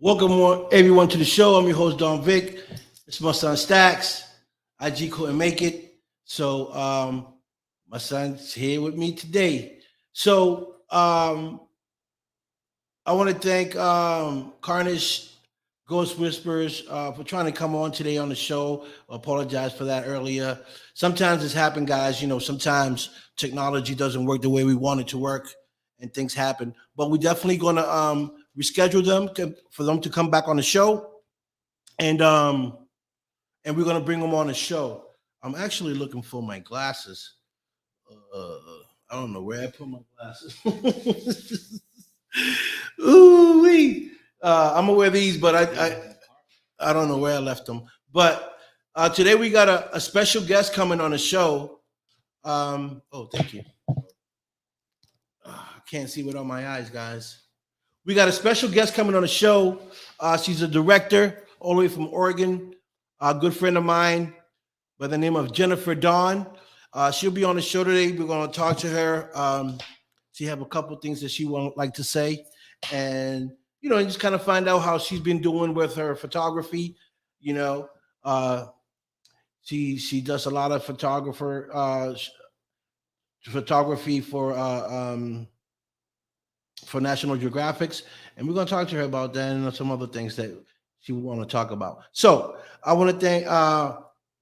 Welcome everyone to the show. I'm your host Don Vic. It's my son Stacks. IG couldn't make it, so my son's here with me today. So I want to thank Carnage Ghost Whispers for trying to come on today on the show. I apologize for that earlier. Sometimes it's happened, guys. You know, sometimes technology doesn't work the way we want it to work, and things happen. But we're definitely going to reschedule them for them to come back on the show, and we're going to bring them on the show. I'm actually looking for my glasses. I don't know where I put my glasses. Ooh wee! I'm gonna wear these, but I don't know where I left them. But today we got a special guest coming on the show. Oh, thank you. I can't see without my eyes, guys. We got a special guest coming on the show. She's a director all the way from Oregon. A good friend of mine by the name of Jennifer Dawn. She'll be on the show today. We're going to talk to her. She have a couple things that she would like to say, and just kind of find out how she's been doing with her photography. She does a lot of photography for National Geographics, and we're going to talk to her about that and some other things that she would want to talk about. So I want to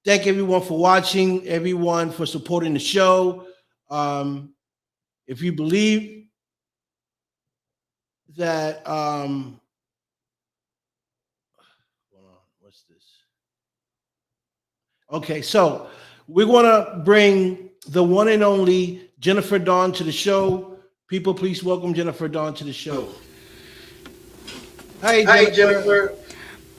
thank everyone for watching, everyone for supporting the show. If you believe that, what's this? Okay, so we're going to bring the one and only Jennifer Dawn to the show. People, please welcome Jennifer Dawn to the show. Hi, Jennifer.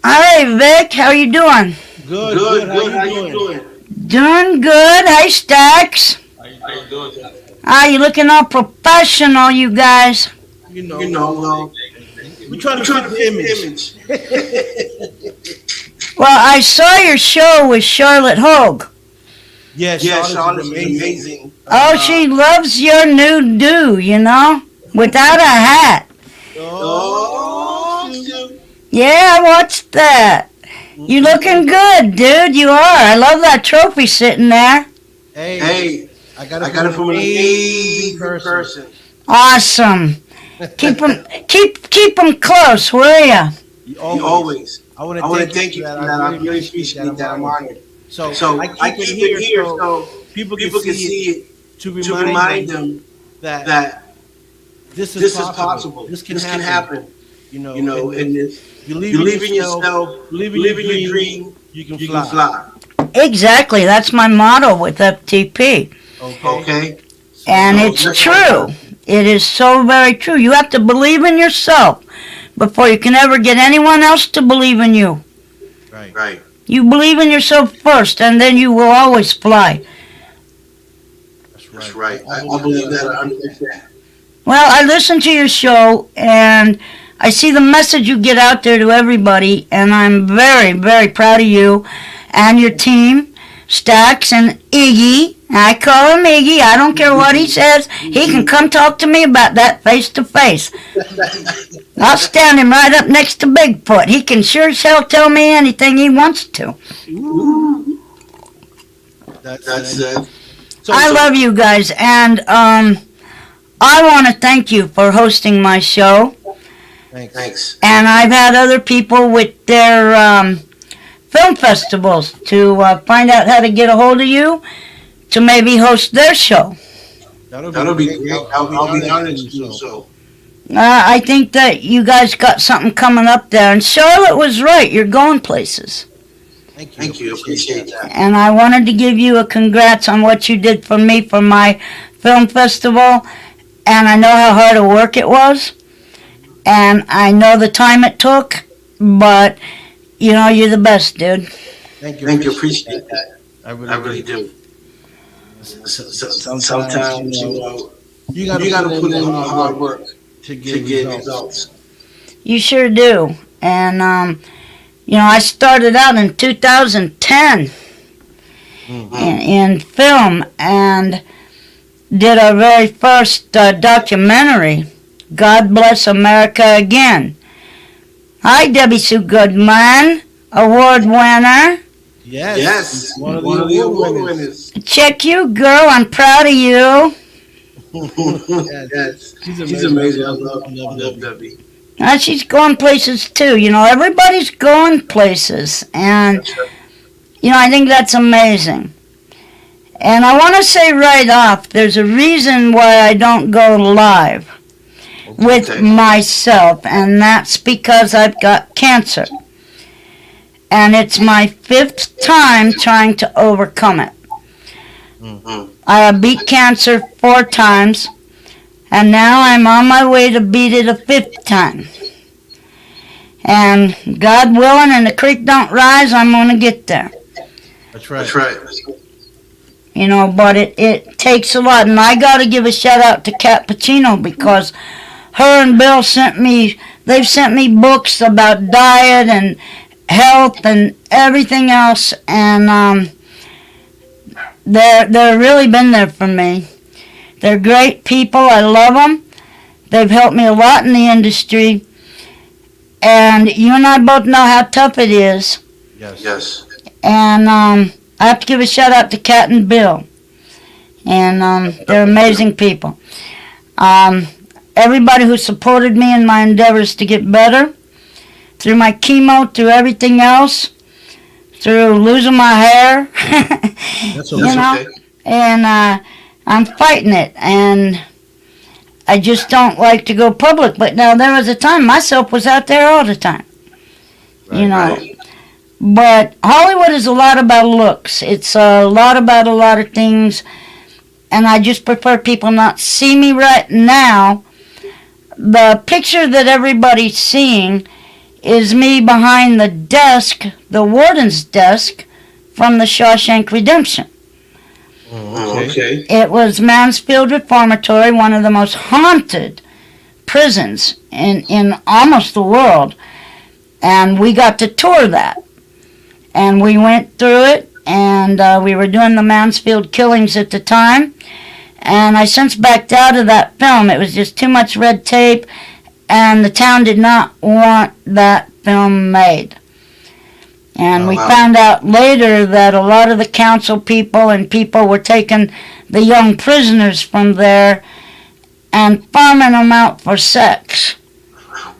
Hi, Vic. How you doing? Good. How you doing? Doing good. Hi, Stacks. How you doing? You looking all professional, you guys. We're trying to fit the image. Well, I saw your show with Charlotte Hogue. Yeah, Charlotte's amazing. Oh, she loves your new do, without a hat. Yeah, I watched that. You looking good, dude. You are. I love that trophy sitting there. Hey, I got it from an amazing person. Awesome. Keep them close, will ya? Always. I want to thank you for that. I really appreciate that. I'm honored. So I keep it here so people can see it to remind them that this is possible. This can happen. And believe in yourself, believe in your dream, you can fly. Exactly. That's my motto with FTP. Okay. And it's true. It is so very true. You have to believe in yourself before you can ever get anyone else to believe in you. Right. You believe in yourself first, and then you will always fly. That's right. I believe that 100%. Well, I listen to your show, and I see the message you get out there to everybody, and I'm very, very proud of you and your team, Stacks and Iggy. I call him Iggy. I don't care what he says. He can come talk to me about that face to face. I'll stand him right up next to Bigfoot. He can sure as hell tell me anything he wants to. That's it. I love you guys, and I want to thank you for hosting my show. Thanks. And I've had other people with their film festivals to find out how to get a hold of you to maybe host their show. That'll be great. I'll be honored to do so. I think that you guys got something coming up there. And Charlotte was right. You're going places. Thank you. Appreciate that. And I wanted to give you a congrats on what you did for me for my film festival. And I know how hard a work it was. And I know the time it took. But, you're the best, dude. Thank you. Appreciate that. I really do. Sometimes you gotta put in hard work to get results. You sure do. And I started out in 2010 in film and did our very first documentary, God Bless America Again. Hi, Debbie Sue Goodman, award winner. Yes. One of the award winners. Check you, girl. I'm proud of you. Yes. She's amazing. I love Debbie. She's going places too. You know, everybody's going places. And, you know, I think that's amazing. And I want to say right off, there's a reason why I don't go live with myself, and that's because I've got cancer. And it's my 5th time trying to overcome it. I have beat cancer 4 times, and now I'm on my way to beat it a 5th time. And God willing, and the creek don't rise, I'm going to get there. That's right. You know, but it takes a lot. And I got to give a shout out to Kat Pacino, because her and Bill they've sent me books about diet and health and everything else. And they're really been there for me. They're great people. I love them. They've helped me a lot in the industry. And you and I both know how tough it is. Yes. And I have to give a shout out to Kat and Bill. And they're amazing people. Everybody who supported me in my endeavors to get better, through my chemo, through everything else, through losing my hair, That's okay. And I'm fighting it. And I just don't like to go public. But now there was a time myself was out there all the time. Right. But Hollywood is a lot about looks. It's a lot about a lot of things. And I just prefer people not see me right now. The picture that everybody's seeing is me behind the desk, the Warden's desk, from the Shawshank Redemption. Okay. It was Mansfield Reformatory, one of the most haunted prisons in almost the world. And we got to tour that. And we went through it, and we were doing the Mansfield killings at the time. And I since backed out of that film. It was just too much red tape, and the town did not want that film made. And we found out later that a lot of the council people and people were taking the young prisoners from there and farming them out for sex.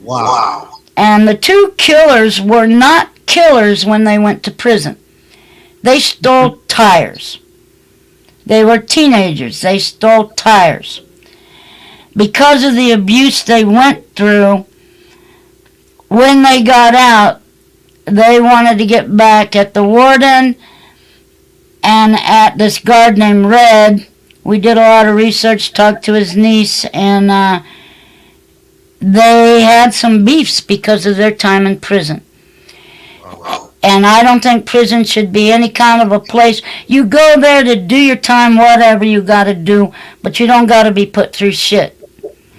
Wow. And the 2 killers were not killers when they went to prison. They stole tires. They were teenagers. They stole tires. Because of the abuse they went through, when they got out, they wanted to get back at the warden and at this guard named Red. We did a lot of research, talked to his niece, and they had some beefs because of their time in prison. And I don't think prison should be any kind of a place. You go there to do your time, whatever you got to do, but you don't got to be put through shit.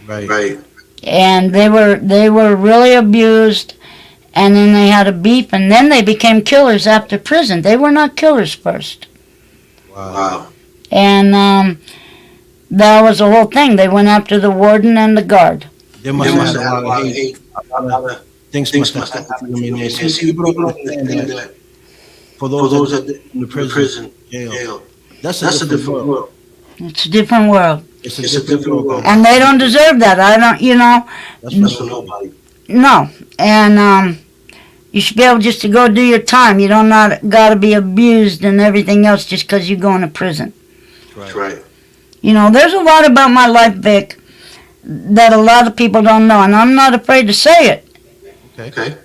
Right. And they were really abused, and then they had a beef, and then they became killers after prison. They were not killers first. Wow. And that was the whole thing. They went after the warden and the guard. There must have been a lot of hate. Things must have happened to them in there. See, people don't understand that. For those that in the prison jail, that's a different world. It's a different world. It's a different world. And they don't deserve that. I don't, That's for nobody. No. And you should be able just to go do your time. You don't got to be abused and everything else just because you go into prison. That's right. There's a lot about my life, Vic, that a lot of people don't know, and I'm not afraid to say it. Okay.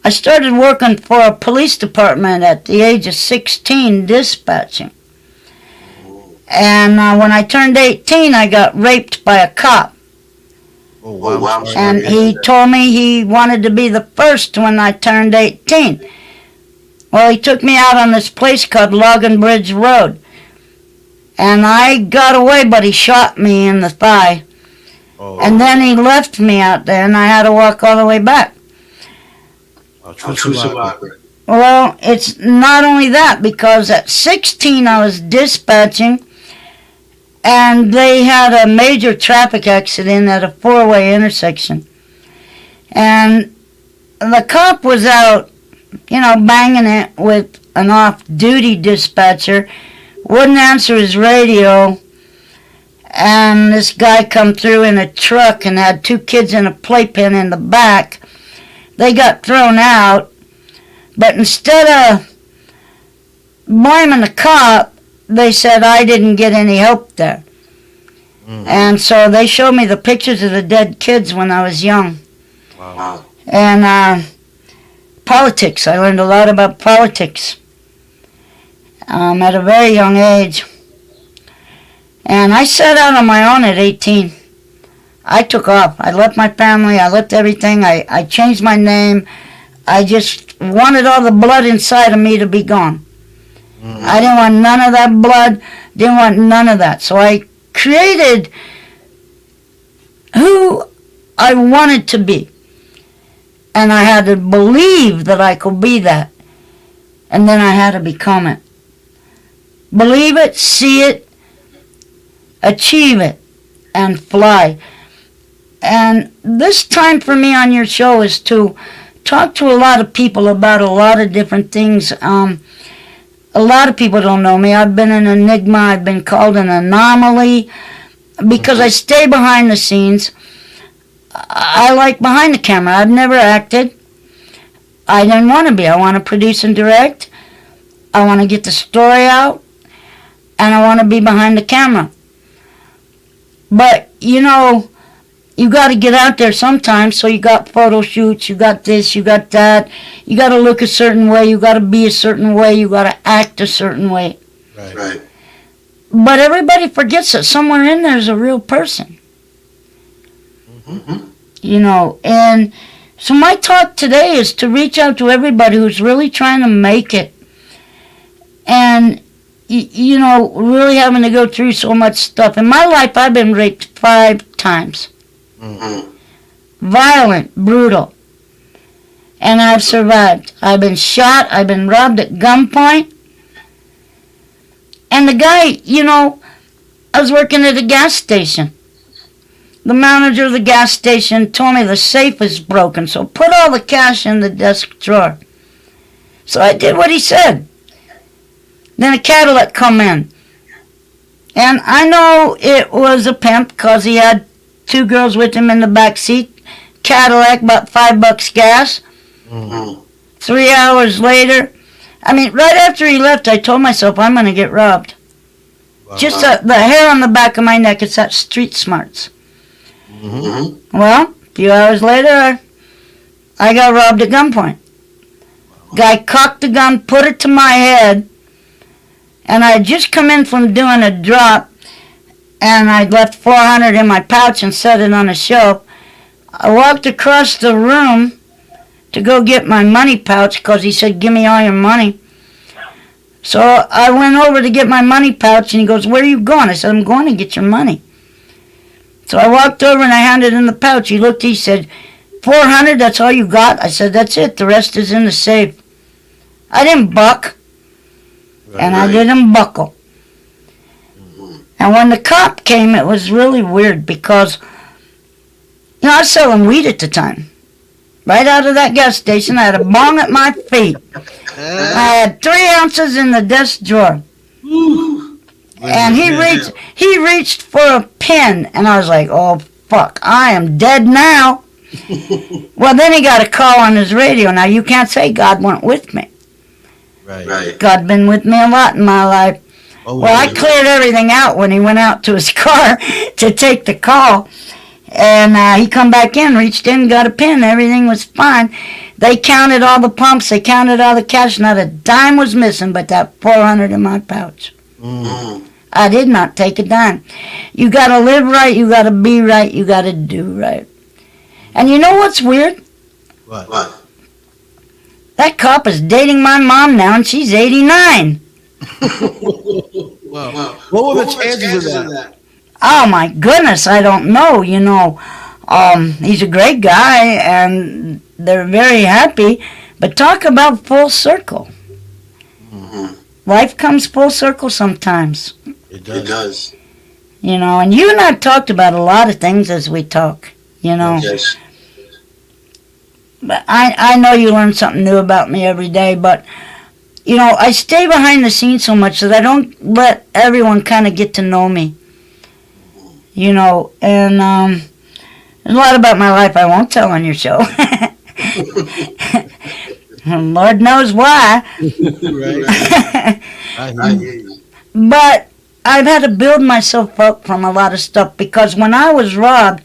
I started working for a police department at the age of 16, dispatching. And when I turned 18, I got raped by a cop. Oh, wow. And he told me he wanted to be the first when I turned 18. Well, he took me out on this place called Logan Bridge Road. And I got away, but he shot me in the thigh. Oh. And then he left me out there, and I had to walk all the way back. A true survivor. Well, it's not only that, because at 16 I was dispatching, and they had a major traffic accident at a 4-way intersection. And the cop was out, banging it with an off-duty dispatcher, wouldn't answer his radio, and this guy come through in a truck and had 2 kids in a playpen in the back. They got thrown out, but instead of blaming the cop, they said I didn't get any help there. And so they showed me the pictures of the dead kids when I was young. Wow. And politics. I learned a lot about politics at a very young age. And I set out on my own at 18. I took off. I left my family. I left everything. I changed my name. I just wanted all the blood inside of me to be gone. I didn't want none of that blood. Didn't want none of that. So I created who I wanted to be. And I had to believe that I could be that. And then I had to become it. Believe it, see it, achieve it, and fly. And this time for me on your show is to talk to a lot of people about a lot of different things. A lot of people don't know me. I've been an enigma. I've been called an anomaly because I stay behind the scenes. I like behind the camera. I've never acted. I didn't want to be. I want to produce and direct. I want to get the story out. And I want to be behind the camera. But, you got to get out there sometimes. So you got photo shoots. You got this. You got that. You got to look a certain way. You got to be a certain way. You got to act a certain way. Right. But everybody forgets that somewhere in there is a real person. And so my talk today is to reach out to everybody who's really trying to make it. And, really having to go through so much stuff. In my life, I've been raped 5 times. Violent, brutal. And I've survived. I've been shot. I've been robbed at gunpoint. And the guy, I was working at a gas station. The manager of the gas station told me the safe was broken, so put all the cash in the desk drawer. So I did what he said. Then a Cadillac come in. And I know it was a pimp because he had 2 girls with him in the back seat. Cadillac, about $5 gas. 3 hours later, right after he left, I told myself I'm going to get robbed. Wow. Just the hair on the back of my neck, it's that street smarts. Well, a few hours later, I got robbed at gunpoint. Guy cocked the gun, put it to my head, and I had just come in from doing a drop, and I'd left $400 in my pouch and set it on a shelf. I walked across the room to go get my money pouch because he said, give me all your money. So I went over to get my money pouch, and he goes, where are you going? I said, I'm going to get your money. So I walked over and I handed him the pouch. He looked, he said, $400, that's all you got? I said, that's it. The rest is in the safe. I didn't buck. And I didn't buckle. And when the cop came, it was really weird because, I was selling weed at the time. Right out of that gas station, I had a bong at my feet. I had 3 ounces in the desk drawer. And he reached for a pen, and I was like, oh, fuck, I am dead now. Well, then he got a call on his radio. Now, you can't say God went with me. Right. God been with me a lot in my life. Well, I cleared everything out when he went out to his car to take the call. And he come back in, reached in, got a pen. Everything was fine. They counted all the pumps. They counted all the cash. Not a dime was missing but that $400 in my pouch. I did not take a dime. You got to live right. You got to be right. You got to do right. And you know what's weird? What? That cop is dating my mom now, and she's 89. Wow. What were the chances of that? Oh, my goodness, I don't know, He's a great guy, and they're very happy. But talk about full circle. Life comes full circle sometimes. It does. And you and I talked about a lot of things as we talk, Yes. But I know you learn something new about me every day, but you know, I stay behind the scenes so much that I don't let everyone kind of get to know me. You know, and there's a lot about my life I won't tell on your show. Lord knows why. Right. I hear you. But I've had to build myself up from a lot of stuff because when I was robbed,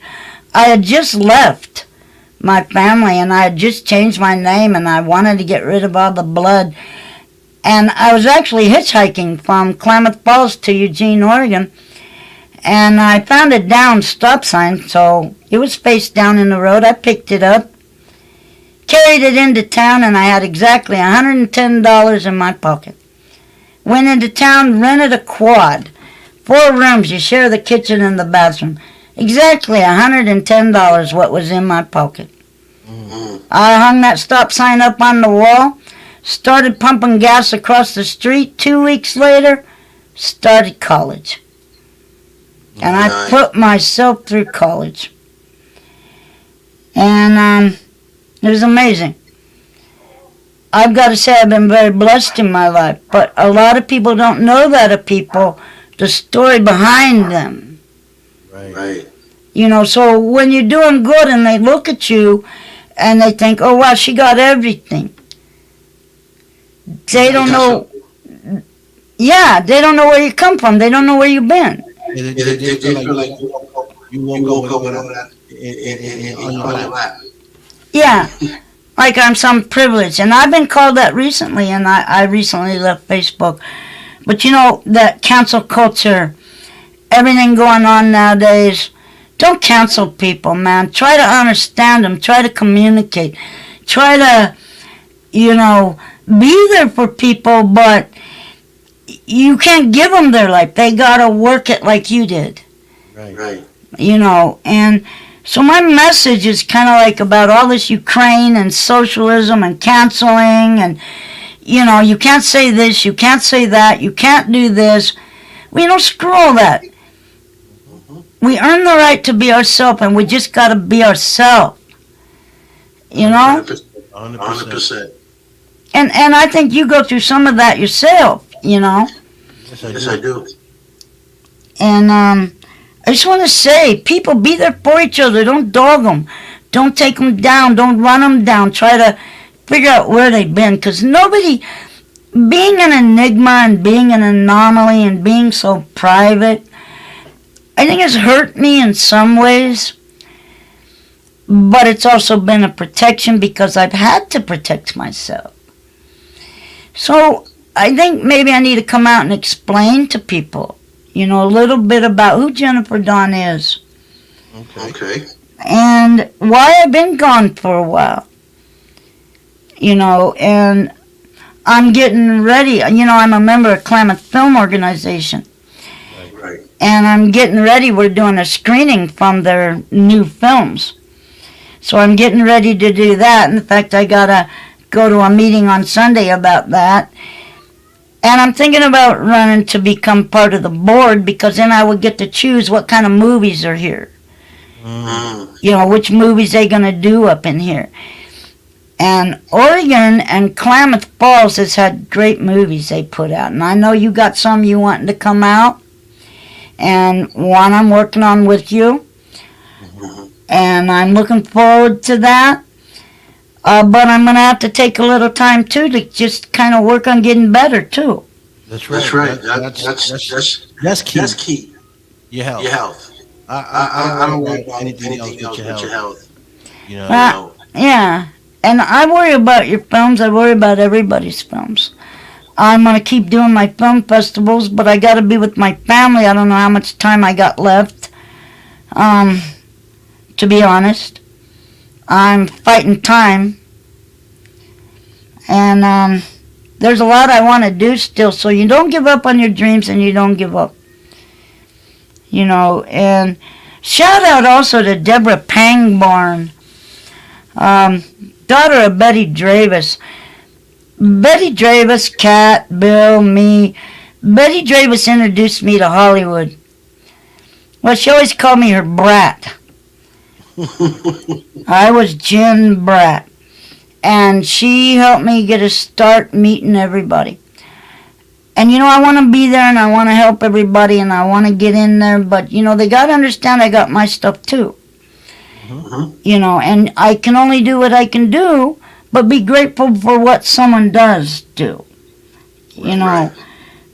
I had just left my family and I had just changed my name and I wanted to get rid of all the blood. And I was actually hitchhiking from Klamath Falls to Eugene, Oregon. And I found a down stop sign, so it was face down in the road. I picked it up, carried it into town, and I had exactly $110 in my pocket. Went into town, rented a quad. 4 rooms, you share the kitchen and the bathroom. Exactly $110 what was in my pocket. I hung that stop sign up on the wall, started pumping gas across the street. 2 weeks later, started college. And I put myself through college. And it was amazing. I've got to say I've been very blessed in my life, but a lot of people don't know that of people, the story behind them. Right. You know, so when you're doing good and they look at you and they think, oh, wow, she got everything. They don't know. Yeah, they don't know where you come from. They don't know where you've been. They feel like you woke up with that on your lap. Yeah, like I'm some privilege. And I've been called that recently, and I recently left Facebook. But you know, that cancel culture, everything going on nowadays, don't cancel people, man. Try to understand them. Try to communicate. Try to, you know, be there for people, but you can't give them their life. They got to work it like you did. Right. You know, and so my message is kind of like about all this Ukraine and socialism and canceling and, you know, you can't say this, you can't say that, you can't do this. Well, you know, screw all that. We earn the right to be ourselves, and we just got to be ourselves. You know? 100%. And I think you go through some of that yourself, you know? Yes, I do. And I just want to say, people, be there for each other. Don't dog them. Don't take them down. Don't run them down. Try to figure out where they've been. Because nobody, being an enigma and being an anomaly and being so private, I think it's hurt me in some ways. But it's also been a protection because I've had to protect myself. So I think maybe I need to come out and explain to people, you know, a little bit about who Jennifer Dawn is. Okay. And why I've been gone for a while. You know, and I'm getting ready. You know, I'm a member of Klamath Film Organization. Right. And I'm getting ready. We're doing a screening from their new films. So I'm getting ready to do that. In fact, I got to go to a meeting on Sunday about that. And I'm thinking about running to become part of the board because then I would get to choose what kind of movies are here. You know, which movies they going to do up in here. And Oregon and Klamath Falls has had great movies they put out. And I know you got some you wanting to come out. And one I'm working on with you. And I'm looking forward to that. But I'm going to have to take a little time, too, to just kind of work on getting better, too. That's right. That's key. That's key. Your health. Your health. I don't worry about anything else but your health. You know. Yeah. And I worry about your films. I worry about everybody's films. I'm going to keep doing my film festivals, but I got to be with my family. I don't know how much time I got left, to be honest. I'm fighting time. And there's a lot I want to do still. So you don't give up on your dreams and you don't give up. You know, and shout out also to Deborah Pangborn, daughter of Betty Dravis. Betty Dravis, Kat, Bill, me. Betty Dravis introduced me to Hollywood. Well, she always called me her brat. I was Jen Brat. And she helped me get a start meeting everybody. And I want to be there and I want to help everybody and I want to get in there. But, they got to understand I got my stuff too. And I can only do what I can do, but be grateful for what someone does do.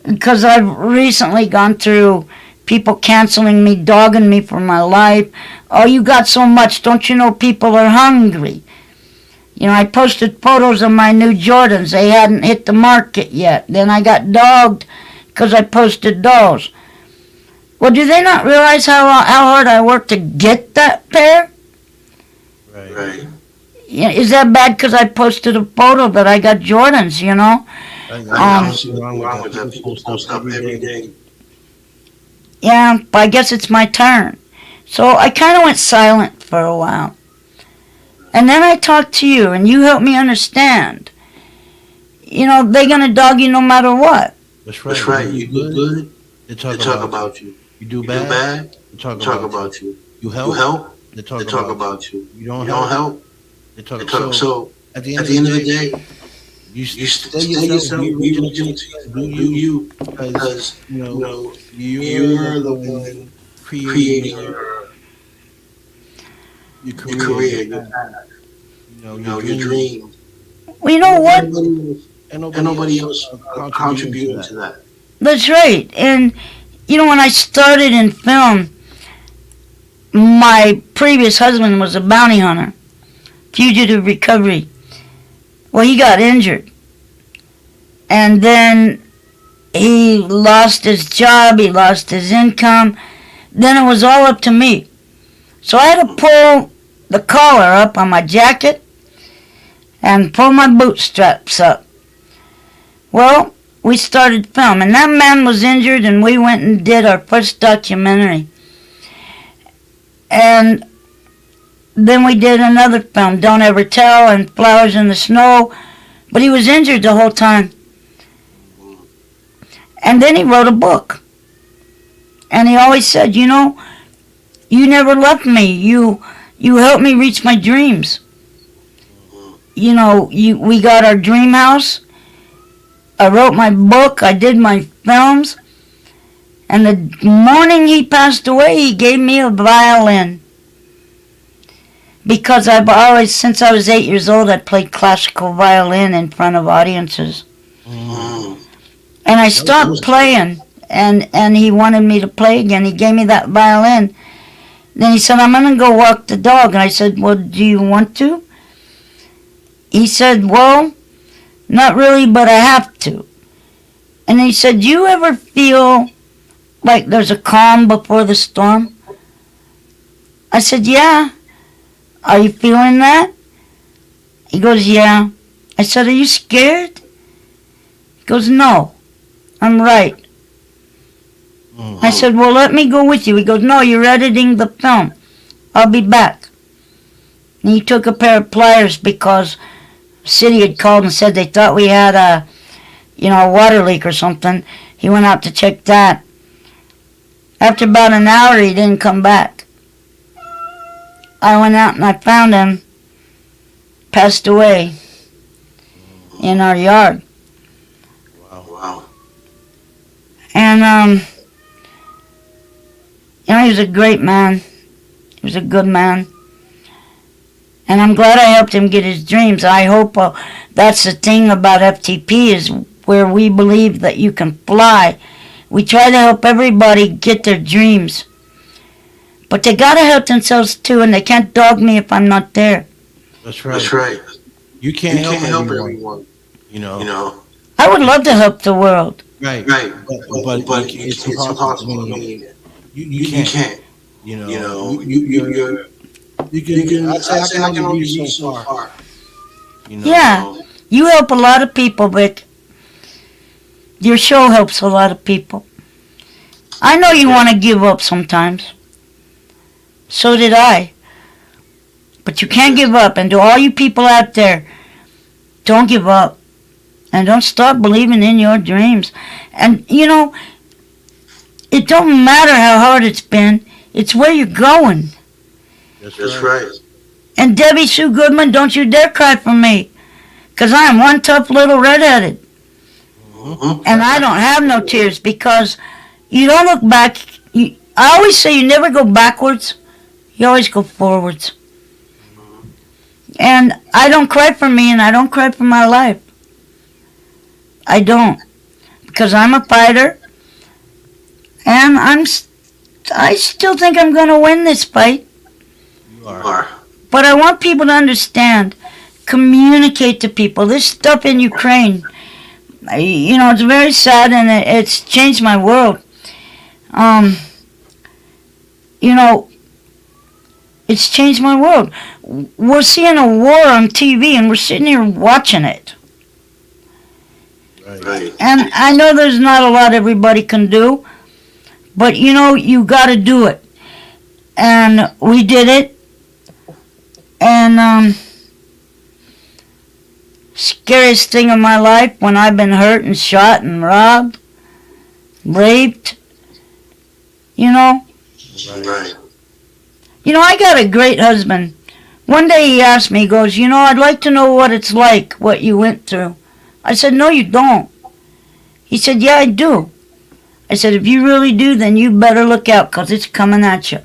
Because I've recently gone through people canceling me, dogging me for my life. Oh, you got so much. Don't you know people are hungry? I posted photos of my new Jordans. They hadn't hit the market yet. Then I got dogged because I posted those. Well, do they not realize how hard I worked to get that pair? Right. Is that bad because I posted a photo that I got Jordans, I don't see wrong with that. People post up every day. Yeah, but I guess it's my turn. So I kind of went silent for a while. And then I talked to you, and you helped me understand. They're going to dog you no matter what. That's right. That's right. You do good, they talk about you. You do bad, they talk about you. You help, they talk about you. You don't help, they talk they about you. So, at the end of the day, you stay yourself, be original, do you, because, you're the one creating your career, your path, your dream. Well, you know what? And nobody else contributing to that. That's right. And, when I started in film, my previous husband was a bounty hunter, fugitive recovery. Well, he got injured. And then he lost his job, he lost his income. Then it was all up to me. So I had to pull the collar up on my jacket and pull my bootstraps up. Well, we started film, and that man was injured, and we went and did our first documentary. And then we did another film, Don't Ever Tell, and Flowers in the Snow, but he was injured the whole time. And then he wrote a book. And he always said, you never left me. You helped me reach my dreams. We got our dream house. I wrote my book. I did my films. And the morning he passed away, he gave me a violin. Because I've always, since I was 8 years old, I played classical violin in front of audiences. And I stopped playing, and he wanted me to play again. He gave me that violin. Then he said, I'm going to go walk the dog. And I said, well, do you want to? He said, well, not really, but I have to. And he said, do you ever feel like there's a calm before the storm? I said, yeah. Are you feeling that? He goes, yeah. I said, are you scared? He goes, no, I'm right. I said, well, let me go with you. He goes, no, you're editing the film. I'll be back. And he took a pair of pliers because the city had called and said they thought we had a water leak or something. He went out to check that. After about an hour, he didn't come back. I went out and I found him, passed away in our yard. Wow. And, he was a great man. He was a good man. And I'm glad I helped him get his dreams. I hope that's the thing about FTP is where we believe that you can fly. We try to help everybody get their dreams. But they got to help themselves too, and they can't dog me if I'm not there. That's right. That's right. You can't help everyone. I would love to help the world. Right. But it's impossible. You can't. You can. I can only reach so far. Yeah, you help a lot of people, Vic. Your show helps a lot of people. I know you want to give up sometimes. So did I. But you can't give up. And to all you people out there, don't give up. And don't stop believing in your dreams. And, it don't matter how hard it's been. It's where you're going. That's right. And Debbie Sue Goodman, don't you dare cry for me. Because I am one tough little redheaded. Mhm. And I don't have no tears because you don't look back. I always say you never go backwards, you always go forwards. And I don't cry for me and I don't cry for my life. I don't. Because I'm a fighter and I still think I'm going to win this fight. You You are. are. But I want people to understand, communicate to people. This stuff in Ukraine, it's very sad and it's changed my world. It's changed my world. We're seeing a war on TV and we're sitting here watching it. Right. And I know there's not a lot everybody can do, but you got to do it. And we did it. And scariest thing of my life when I've been hurt and shot and robbed, raped, Right. I got a great husband. One day he asked me, he goes, I'd like to know what it's like, what you went through. I said, no, you don't. He said, yeah, I do. I said, if you really do, then you better look out, 'cause it's coming at you.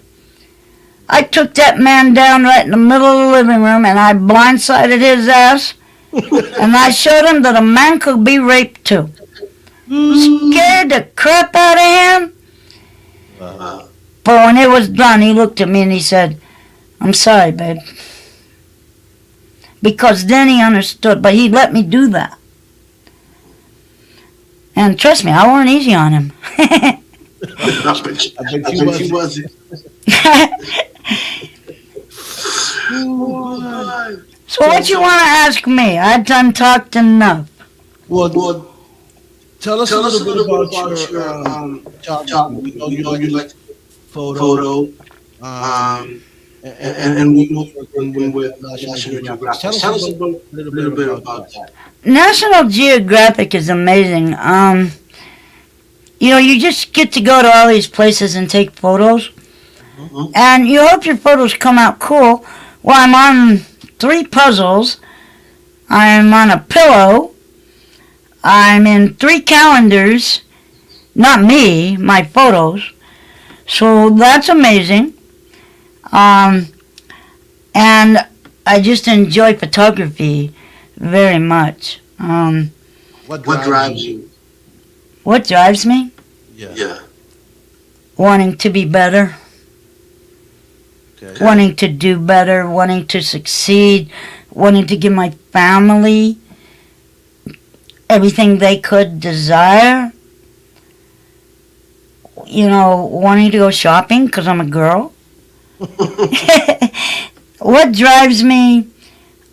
I took that man down right in the middle of the living room, and I blindsided his ass, and I showed him that a man could be raped too. Scared the crap out of him. But when it was done, he looked at me and he said, I'm sorry, babe. Because then he understood, but he let me do that. And trust me, I wasn't easy on him. I bet you wasn't. So what you want to ask me? I done talked enough. Well, tell us Tell a us little bit about your job. We know you like photo. Photo. And we know you're working with National National Geographic. Geographic. Tell us a little bit about that. National Geographic is amazing. You just get to go to all these places and take photos. Mhm. And you hope your photos come out cool. Well, I'm on 3 puzzles. I'm on a pillow. I'm in 3 calendars. Not me, my photos. So that's amazing. And I just enjoy photography very much. What What drives you? What drives me? Yeah. Wanting to be better. Okay. Wanting to do better, wanting to succeed, wanting to give my family everything they could desire. Wanting to go shopping because I'm a girl. What drives me?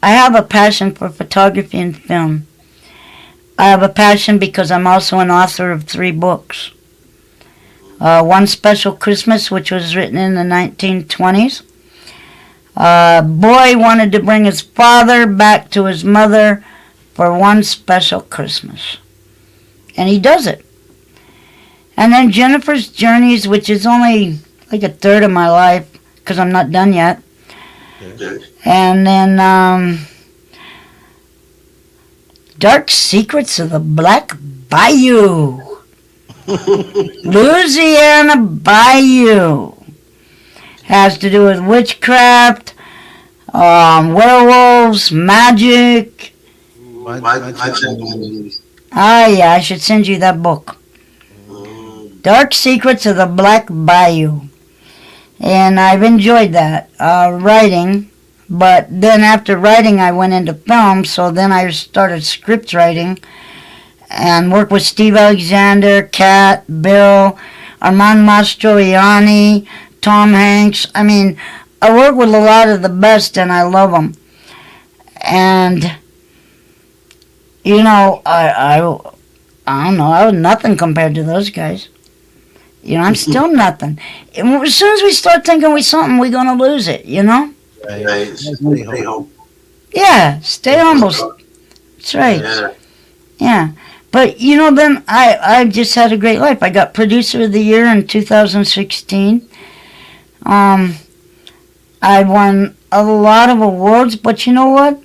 I have a passion for photography and film. I have a passion because I'm also an author of 3 books. One Special Christmas, which was written in the 1920s. A boy wanted to bring his father back to his mother for one special Christmas. And he does it. And then Jennifer's Journeys, which is only like a third of my life, because I'm not done yet. Okay. And then Dark Secrets of the Black Bayou. Louisiana Bayou. Has to do with witchcraft, werewolves, magic. My Yeah, I should send you that book. Dark Secrets of the Black Bayou. And I've enjoyed that, writing. But then after writing, I went into film, so then I started script writing and worked with Steve Alexander, Kat, Bill, Armand Mastroianni, Tom Hanks. I mean, I work with a lot of the best, and I love them. And, I don't know, I was nothing compared to those guys. I'm still nothing. As soon as we start thinking we're something, we're going to lose it, Right. Stay home. Yeah, stay humble. That's right. Yeah. But, then I just had a great life. I got Producer of the Year in 2016. I won a lot of awards, but you know what?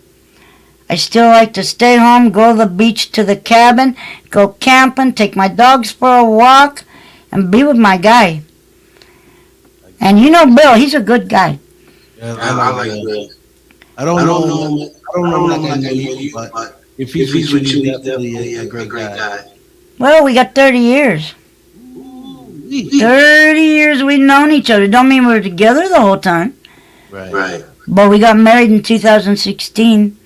I still like to stay home, go to the beach, to the cabin, go camping, take my dogs for a walk, and be with my guy. And you know Bill, he's a good guy. Yeah, I like Bill. I don't know him. I don't know him like like I know you, but if he's with you, he's definitely a great guy. Well, we got 30 years. 30 years we've known each other. Don't mean we were together the whole time. Right. But we got married in 2016.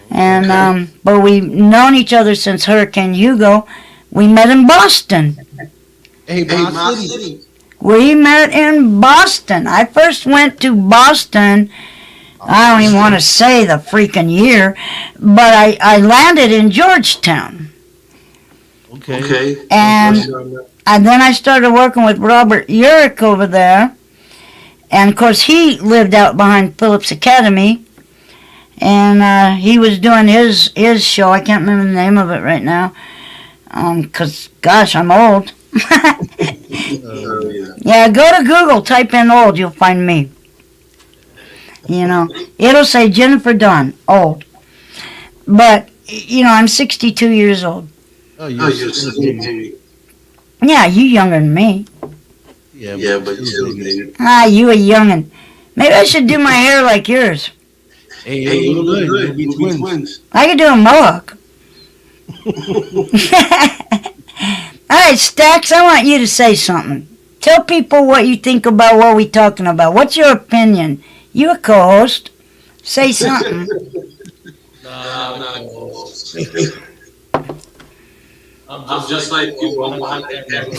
And but we've known each other since Hurricane Hugo. We met in Boston. Hey, Boston. We met in Boston. I first went to Boston, I don't even want to say the freaking year, but I landed in Georgetown. Okay. And then I started working with Robert Urich over there. And, of course, he lived out behind Phillips Academy. And he was doing his show. I can't remember the name of it right now. Because, gosh, I'm old. Yeah, go to Google, type in old, you'll find me. You know, it'll say Jennifer Dunn, old. But, you know, I'm 62 years old. Oh, you're 62. Yeah, you younger than me. Yeah, but still, baby. Ah, you a youngin'. Maybe I should do my hair like yours. Hey, you look good. You'll be twins. I could do a mohawk. All right, Stax, I want you to say something. Tell people what you think about what we're talking about. What's your opinion? You a co-host. Say something. I'm not a co-host. I'm just like you. I'm behind that camera.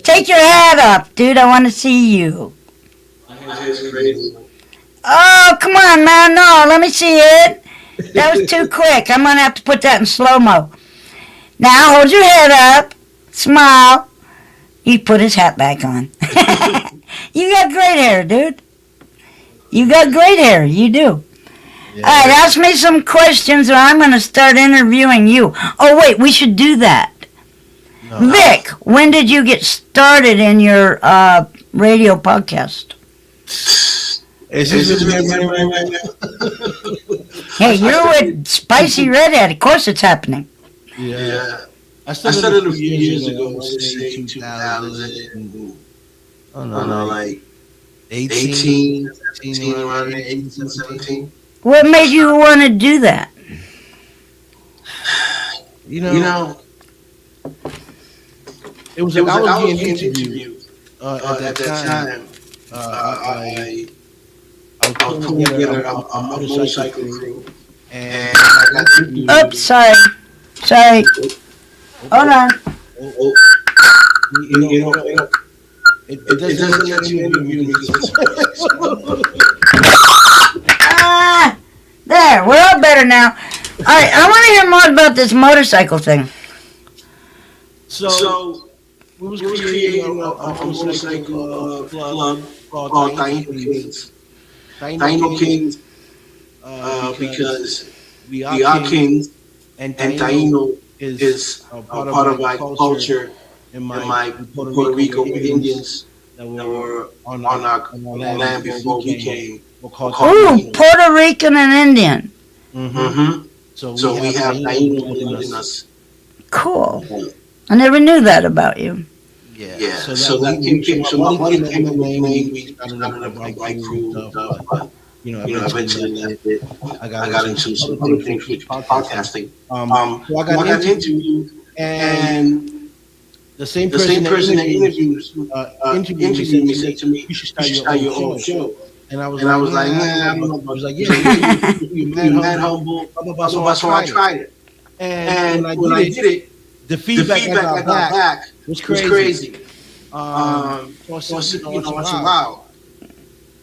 Take your hat off, dude. I want to see you. My hair is crazy. Oh, come on, man. No, let me see it. That was too quick. I'm going to have to put that in slow-mo. Now, hold your head up. Smile. He put his hat back on. You got great hair, dude. You got great hair. You do. Yeah. All right, ask me some questions or I'm going to start interviewing you. Oh, wait, we should do that. No. Vic, when did you get started in your radio podcast? Hey, you're with Spicy Redhead. Of course it's happening. Yeah. I started a few years ago, say 2000. I don't know, like 18, around 18, 17. What made you want to do that? You know, it was like I was being interviewed at that time. I was putting together a motorcycle crew. And oops, sorry. Hold on. You know, it doesn't let you interview me. There, we're all better now. All right, I want to hear more about this motorcycle thing. So we was creating a motorcycle club called Taino Kings. Taino Kings, because we are kings, and Taino is part of my culture and my Puerto Rico Indians that were on our land before we came. Ooh, Puerto Rican and Indian. Mm-hmm. So we have Taino within us. Cool. I never knew that about you. Yeah. So that came. So one of the name we started a bike crew stuff. But, eventually I got into some other things with podcasting. So I got into and the same person that interviewed me said to me, "You should start your own show." And I was like, nah, I don't know. I was like, yeah, you're mad humble. So I tried it. And when I did it, the feedback I got back was crazy. Once in a while.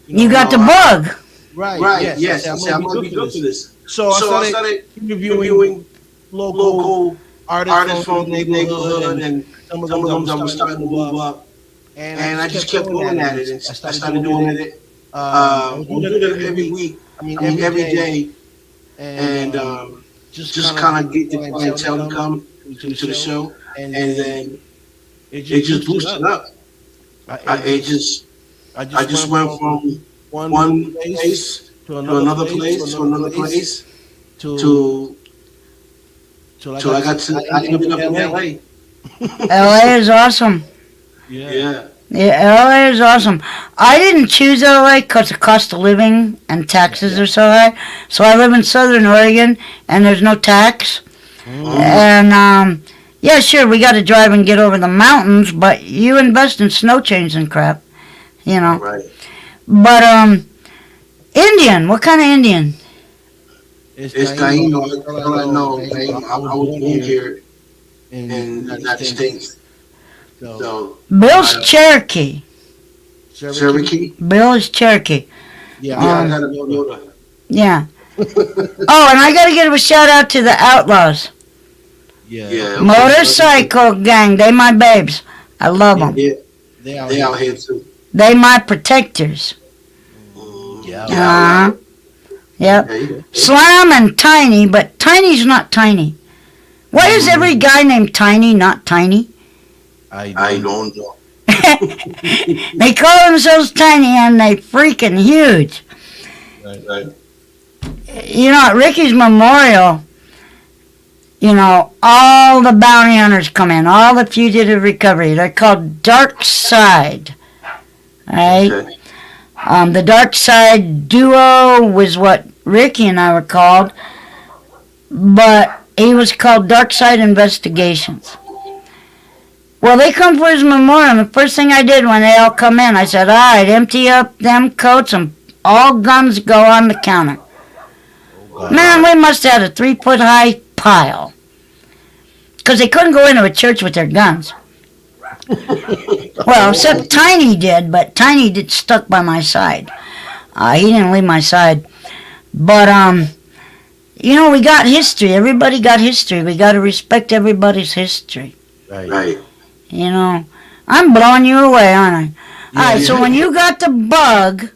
You got the bug. Right. Yes. I said, I'm going to be good for this. So I started interviewing local artists from the neighborhood, and some of them were starting to move up. And I just kept going at it. And I started doing it. I do it every week. I mean, every day. And just kind of get the clientele to come to the show. And then it just boosted up. I just went from one place to to another place, to till I got to I ended up in LA. LA is awesome. Yeah. Yeah, LA is awesome. I didn't choose LA because the cost of living and taxes are so high. So I live in Southern Oregon, and there's no tax. And yeah, sure, we got to drive and get over the mountains, but you invest in snow chains and crap, you know. Right. But Indian, what kind of Indian? It's Taino. All I know. I was born here in the United States. So Bill's Cherokee. Cherokee. Bill is Cherokee. Yeah, I gotta know that. Yeah. Oh, and I got to give a shout out to the Outlaws. yeah. Motorcycle gang, they my babes. I love them. Yeah, They out they here. out here too. They my protectors. Yeah. Uh-huh. Yep. Yeah. Slam and Tiny, but Tiny's not Tiny. Why is every guy named Tiny not Tiny? I don't know. They call themselves Tiny and they freaking huge. Right. You know, at Ricky's Memorial, you know, all the bounty hunters come in, all the fugitive recovery. They're called Dark Side. Right? Okay. The Dark Side Duo was what Ricky and I were called, but he was called Dark Side Investigations. Well, they come for his memorial, and the first thing I did when they all come in, I said, all right, empty up them coats and all guns go on the counter. Man, we must have had a 3-foot-high pile. Because they couldn't go into a church with their guns. Well, except Tiny did, but Tiny did stuck by my side. He didn't leave my side. But, you know, we got history. Everybody got history. We got to respect everybody's history. Right. You know, I'm blowing you away, aren't I? All right, so when you got the bug,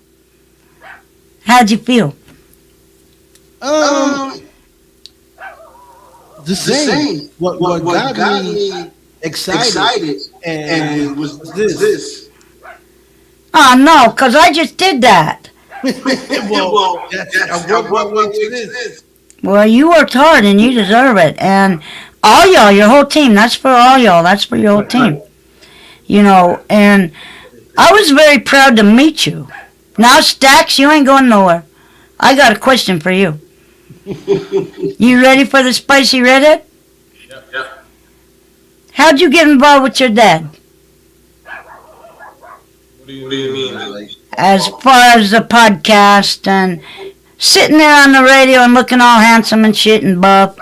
how'd you feel? The same. What got me excited and was this. Oh, no, because I just did that. Well, what makes this? Well, you worked hard and you deserve it. And all y'all, your whole team, that's for all y'all. That's for your whole team. You know, and I was very proud to meet you. Now, Stacks, you ain't going nowhere. I got a question for you. You ready for the spicy redhead? Yeah. How'd you get involved with your dad? What do you mean? As far as the podcast and sitting there on the radio and looking all handsome and shit and buff.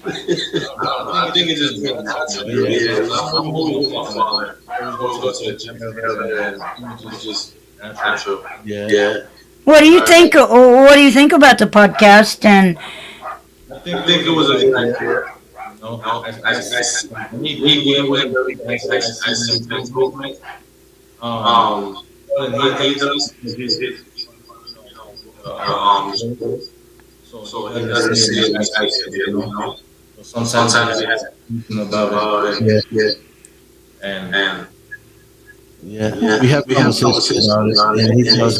I think it's just I'm always just natural. Yeah. What do you think? What do you think about the podcast? And I think it was a good idea. Sometimes it has about it. And we have conversations about it, and he does.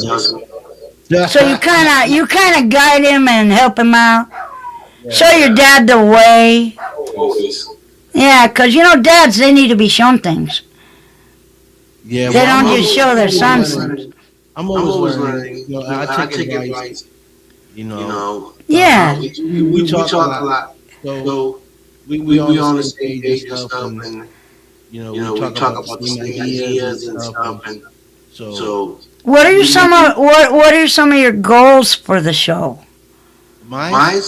so you kind of guide him and help him out. Show your dad the way. Yeah, because, you know, dads, they need to be shown things. Yeah, They don't just show their sons things. I'm always learning. You know, I take advice. You know. Yeah. We talk a lot. So we on the same page and stuff, and you know, we talk about the same ideas and stuff. And so What are some of your goals for the show? mine.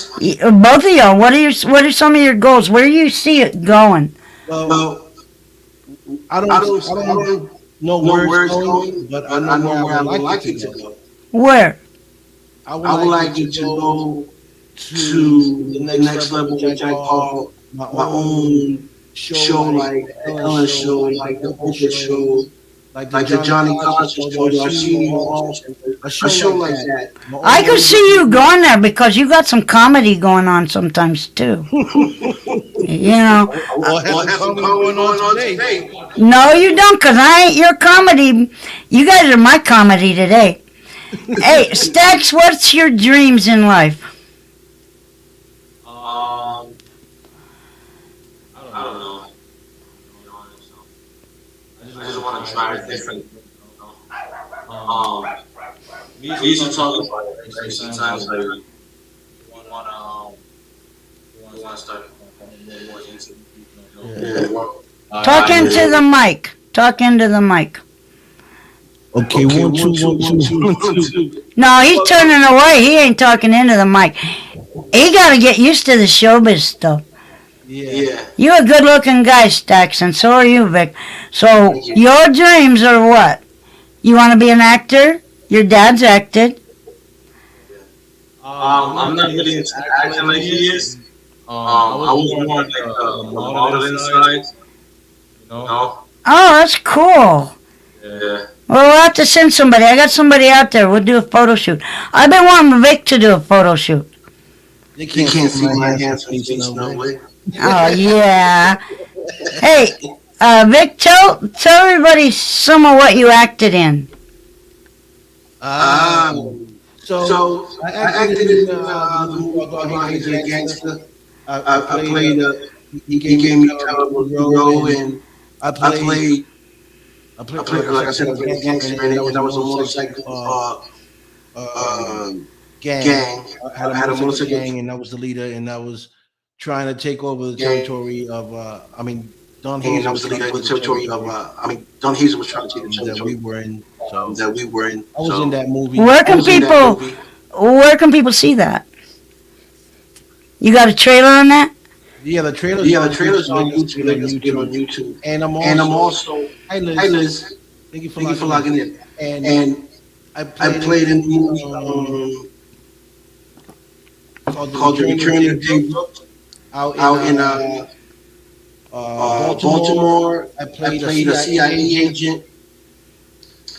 Both of y'all. What are some of your goals? Where do you see it going? Well, I don't know where it's going, but I know where I would like it to go. Where? I would like it to go to the next level, which I call my own show, like the Ellen show, like the Oprah show, like the Johnny Carson show, the Arsenio Hall, a show like that. I could see you going there because you got some comedy going on sometimes too. You know. Well, I have something going on today. No, you don't, because I ain't your comedy. You guys are my comedy today. Hey, Stacks, what's your dreams in life? I don't know. I just want to try different. Um, we used to talk about it. Like sometimes, like we want to start more into. Talk into the mic. Talk into the mic. Okay, one, two, one, two, one, two. No, he's turning away. He ain't talking into the mic. He got to get used to the showbiz stuff. Yeah. You're a good-looking guy, Stacks, and so are you, Vic. So your dreams are what? You want to be an actor? Your dad's acted. I'm not really into acting like he is. I was more like the modeling side. Oh, that's cool. Yeah. Well, we'll have to send somebody. I got somebody out there. We'll do a photo shoot. I've been wanting Vic to do a photo shoot. They can't see my handsome face, no way. Oh, yeah. Hey, Vic, tell everybody some of what you acted in. So I acted in the movie called He's a Gangster. I played he gave me a role, and I played like I said, I played a gangster, and I was a motorcycle gang. I had a motorcycle gang, and I was the leader, and I was trying to take over the territory of Don Hazel was trying to take the territory of Don Hazel was trying to take the territory that we were in. I was in that movie. Where can people see that? You got a trailer on that? Yeah, the trailer's on YouTube. And I'm also hi Liz. Thank you for logging in. And I played in the movie called The Return of Dave Brooks out in Baltimore. I played a CIA agent.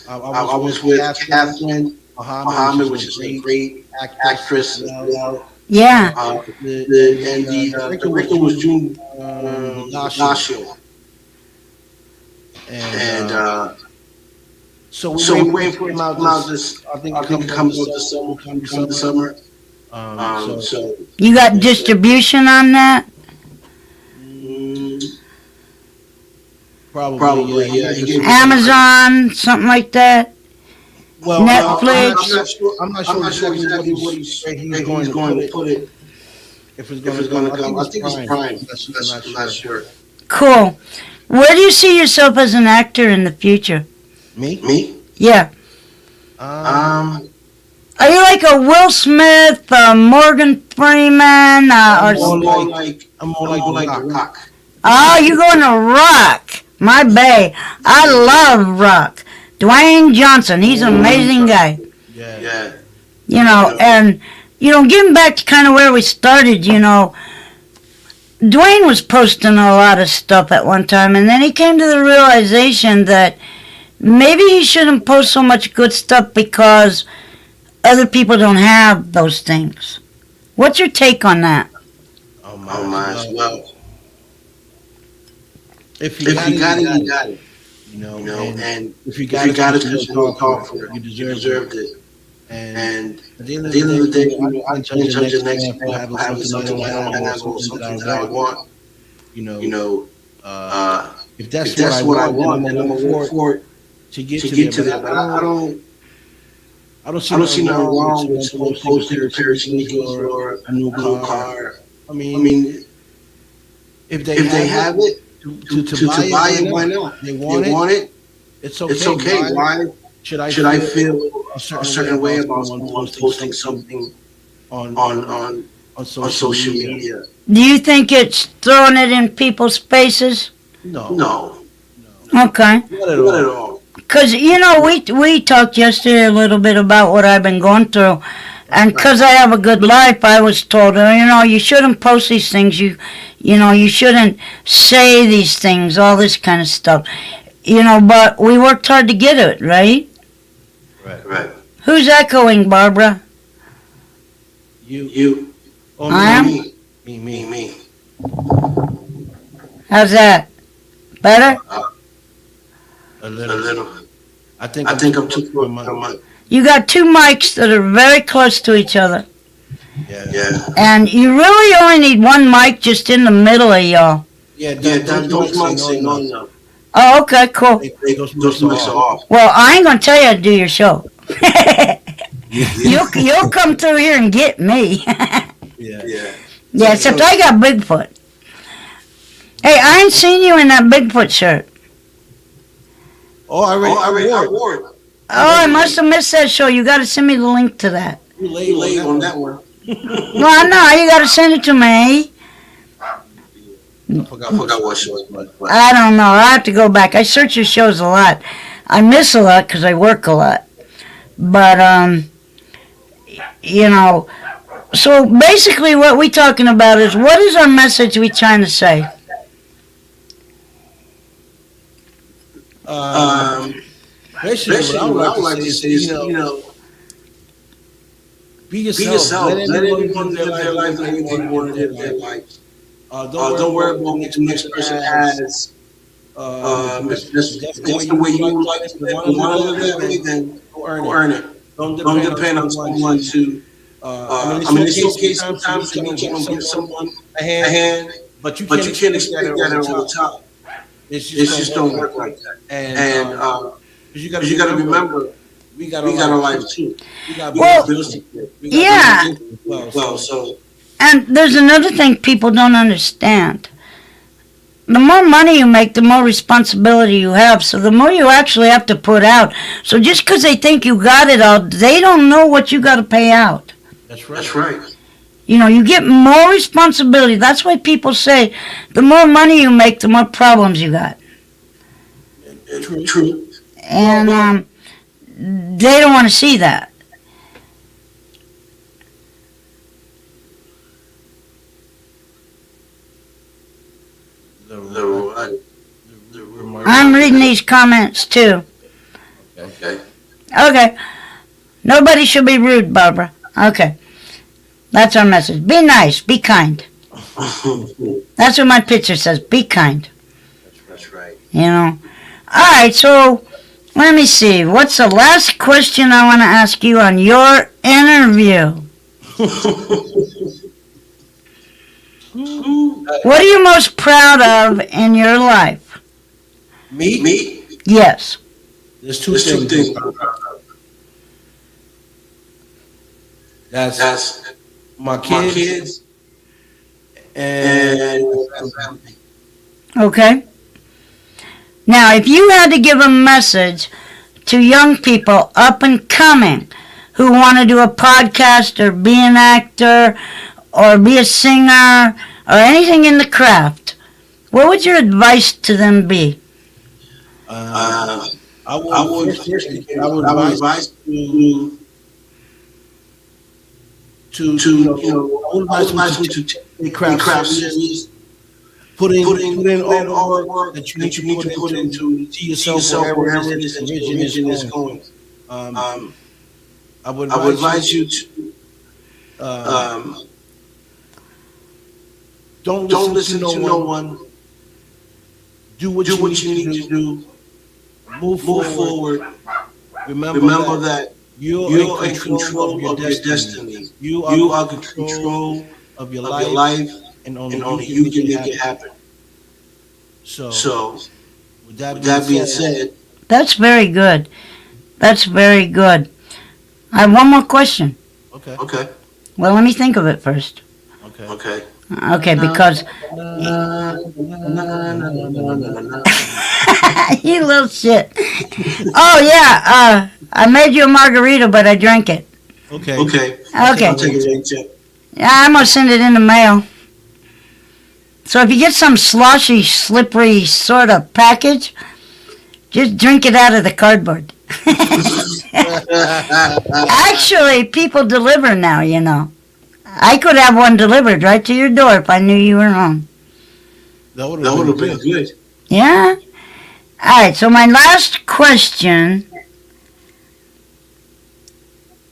I was with Catherine Muhammad, which is a great actress as well. Yeah. The director was June Lascio. And so we're waiting for him out this. I think it comes out this summer. So you got distribution on that? Probably, yeah. Amazon, something like that. Well, Netflix. I'm not sure exactly what he's going to put it. If it's going to come, I think it's Prime. I'm not sure. Cool. Where do you see yourself as an actor in the future? Me? Yeah. Are you like a Will Smith, Morgan Freeman, I'm more like The Rock. Oh, you're going to Rock. My bae. I love Rock. Dwayne Johnson. He's an amazing guy. Yeah. You know, and, getting back to kind of where we started, Dwayne was posting a lot of stuff at one time, and then he came to the realization that maybe he shouldn't post so much good stuff because other people don't have those things. What's your take on that? Oh my. Well, if you got it, you got it. And if you got it, because you worked hard for it, you deserved it. And at the end of the day, I judge the next man for having something I don't have or something that I want. If that's what I want, then I'm gonna work for it to get to that. But I don't see nothing wrong with someone posting a pair of sneakers or a new car. I mean, if they have it to buy it, why not? They want it. It's okay. Why should I feel a certain way about someone posting something on social media? Do you think it's throwing it in people's faces? No. Okay. Not at all. Because, we talked yesterday a little bit about what I've been going through. And because I have a good life, I was told, you shouldn't post these things. You shouldn't say these things, all this kind of stuff. But we worked hard to get it, right? Right. Who's echoing, Barbara? You. Oh, I am? Me. How's that? Better? A little. I think I'm too close to my mic. You got two mics that are very close to each other. Yeah. And you really only need one mic just in the middle of y'all. Yeah, Those mics ain't on enough. Oh, okay, cool. Those mics are off. Well, I ain't gonna tell you how to do your show. Yeah. You'll come through here and get me. Yeah. Yeah, except I got Bigfoot. Hey, I ain't seen you in that Bigfoot shirt. Oh, I wore it. Oh, I must have missed that show. You got to send me the link to that. You You late on that one. Well, no, you got to send it to me. I forgot what show it was. I don't know. I have to go back. I search your shows a lot. I miss a lot because I work a lot. But, you know, so basically what we talking about is what is our message we trying to say? Basically, what I would like to say is, you know, be yourself. Let everyone live their life the way they want to live their lives. Don't worry about what the next person has. That's the way you like to live. You want to live that way, then go earn it. Don't depend on someone to. I mean, it's okay sometimes to give someone a hand, but you can't expect that over the top. It just don't work like that. And you got to remember, we got a life too. We got bills to pay. Yeah. Well, so. And there's another thing people don't understand. The more money you make, the more responsibility you have. So the more you actually have to put out. So just because they think you got it all, they don't know what you got to pay out. That's right. You know, you get more responsibility. That's why people say the more money you make, the more problems you got. True. And they don't want to see that. I'm reading these comments too. Okay. Okay. Nobody should be rude, Barbara. Okay. That's our message. Be nice. Be kind. That's what my picture says. Be kind. That's right. You know. All right. So let me see. What's the last question I want to ask you on your interview? What are you most proud of in your life? Me? Yes. There's two things. That's my kids and Okay. Now, if you had to give a message to young people up and coming who want to do a podcast or be an actor or be a singer or anything in the craft, what would your advice to them be? I would advise to take craft serious. Put in all the work that you need to put into see yourself wherever this vision is going. I would advise you to don't listen to no one. Do what you need to do. Move forward. Remember that you're in control of your destiny. You are in control of your life, and only you can make it happen. So, with that being said, That's very good. That's very good. I have one more question. Okay. Well, let me think of it first. Okay. Okay, because you little shit. Oh yeah, I made you a margarita, but I drank it. Okay. Okay. I'll take it. Yeah, I'm gonna send it in the mail. So if you get some sloshy, slippery sort of package, just drink it out of the cardboard. Actually, people deliver now, you know. I could have one delivered right to your door if I knew you were home. That would have been good. Yeah? All right, so my last question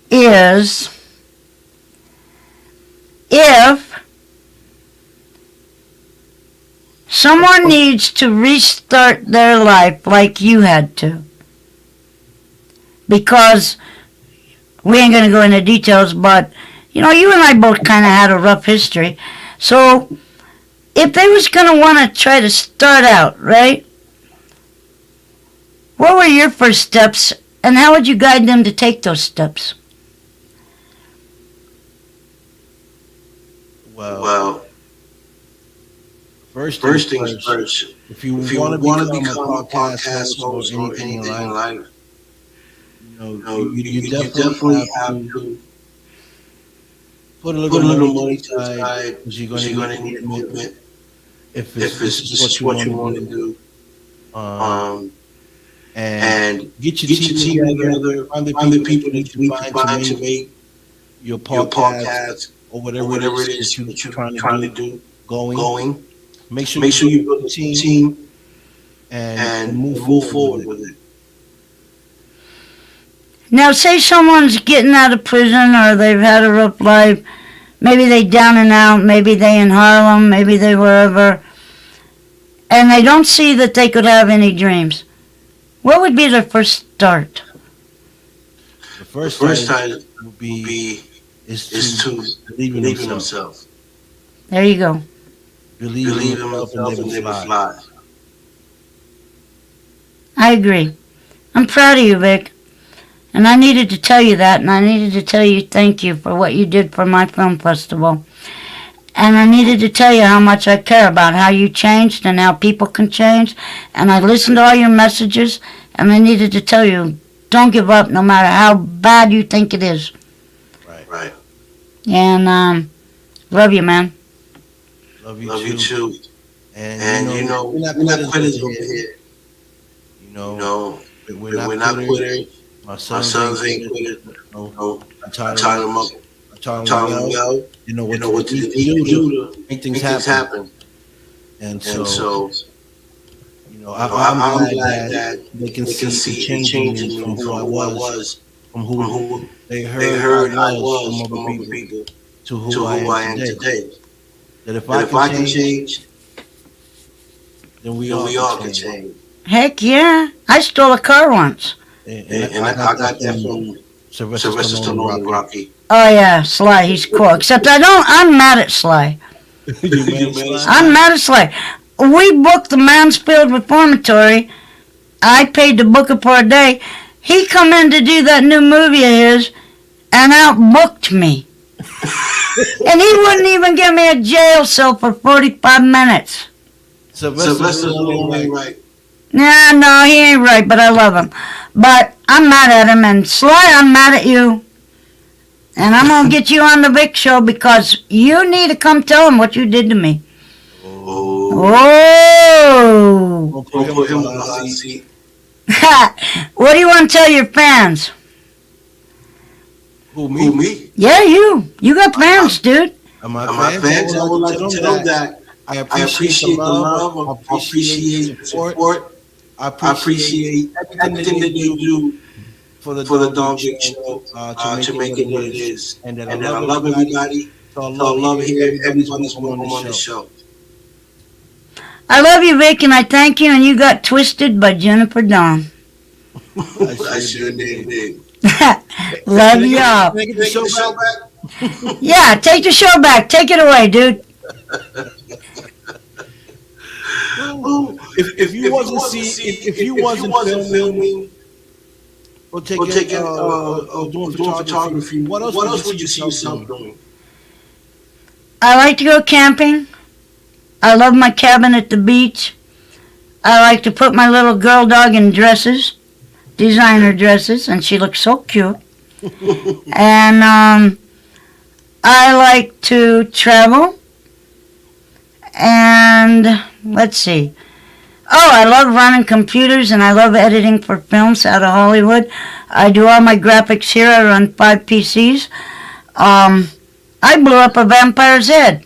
is, if someone needs to restart their life like you had to, because we ain't gonna go into details, but you know, you and I both kind of had a rough history. So if they was gonna want to try to start out, right? What were your first steps, and how would you guide them to take those steps? Well, first things first. If you want to become a podcast host or anything in life, you definitely have to put a little money aside because you're going to need equipment. If this is what you want to do, and get your team together, find the people that you find to make your podcast or whatever it is that you're trying to do going. Make sure you build a team and move forward with it. Now, say someone's getting out of prison or they've had a rough life. Maybe they down and out. Maybe they in Harlem. Maybe they wherever. And they don't see that they could have any dreams. What would be their first start? The first start would be to believe in themselves. There you go. Believe in themselves and they will fly. I agree. I'm proud of you, Vic. And I needed to tell you that, and I needed to tell you thank you for what you did for my film festival. And I needed to tell you how much I care about how you changed and how people can change. And I listened to all your messages, and I needed to tell you, don't give up no matter how bad you think it is. Right. And love you, man. Love you too. And you know, we're not quitters over here. You know, we're not quitters. My sons ain't quitters. No, I taught them up. I taught them well. You know what to do to make things happen. And so, you know, I'm glad that they can see changing from who I was, from who they heard I was from other people to who I am today. That if I can change, then we all can change. Heck yeah. I stole a car once. And I got that from Sylvester Stallone and Rocky. Oh yeah, Sly, he's cool. Except I'm mad at Sly. I'm mad at Sly. We booked the Mansfield Reformatory. I paid to book it for a day. He come in to do that new movie of his and outbooked me. And he wouldn't even give me a jail cell for 45 minutes. Sylvester Stallone ain't right. Nah, no, he ain't right, but I love him. But I'm mad at him, and Sly, I'm mad at you. And I'm going to get you on the Vic show because you need to come tell him what you did to me. Oh. Put him on the hot seat. What do you want to tell your fans? Who, me? Yeah, you. You got fans, dude. My fans, I would like to tell them that I appreciate the love. I appreciate the support. I appreciate everything that they do for the Dom Vic show to make it what it is. And that I love everybody. So I love hearing everybody's welcome on the show. I love you, Vic, and I thank you, and you got twisted by Jennifer Dawn. I sure did. Love y'all. Take the show back. Yeah, take the show back. Take it away, dude. If you wasn't filming or doing photography, what else would you see yourself doing? I like to go camping. I love my cabin at the beach. I like to put my little girl dog in dresses, designer dresses, and she looks so cute. And I like to travel. And let's see. Oh, I love running computers and I love editing for films out of Hollywood. I do all my graphics here. I run 5 PCs. I blew up a vampire's head.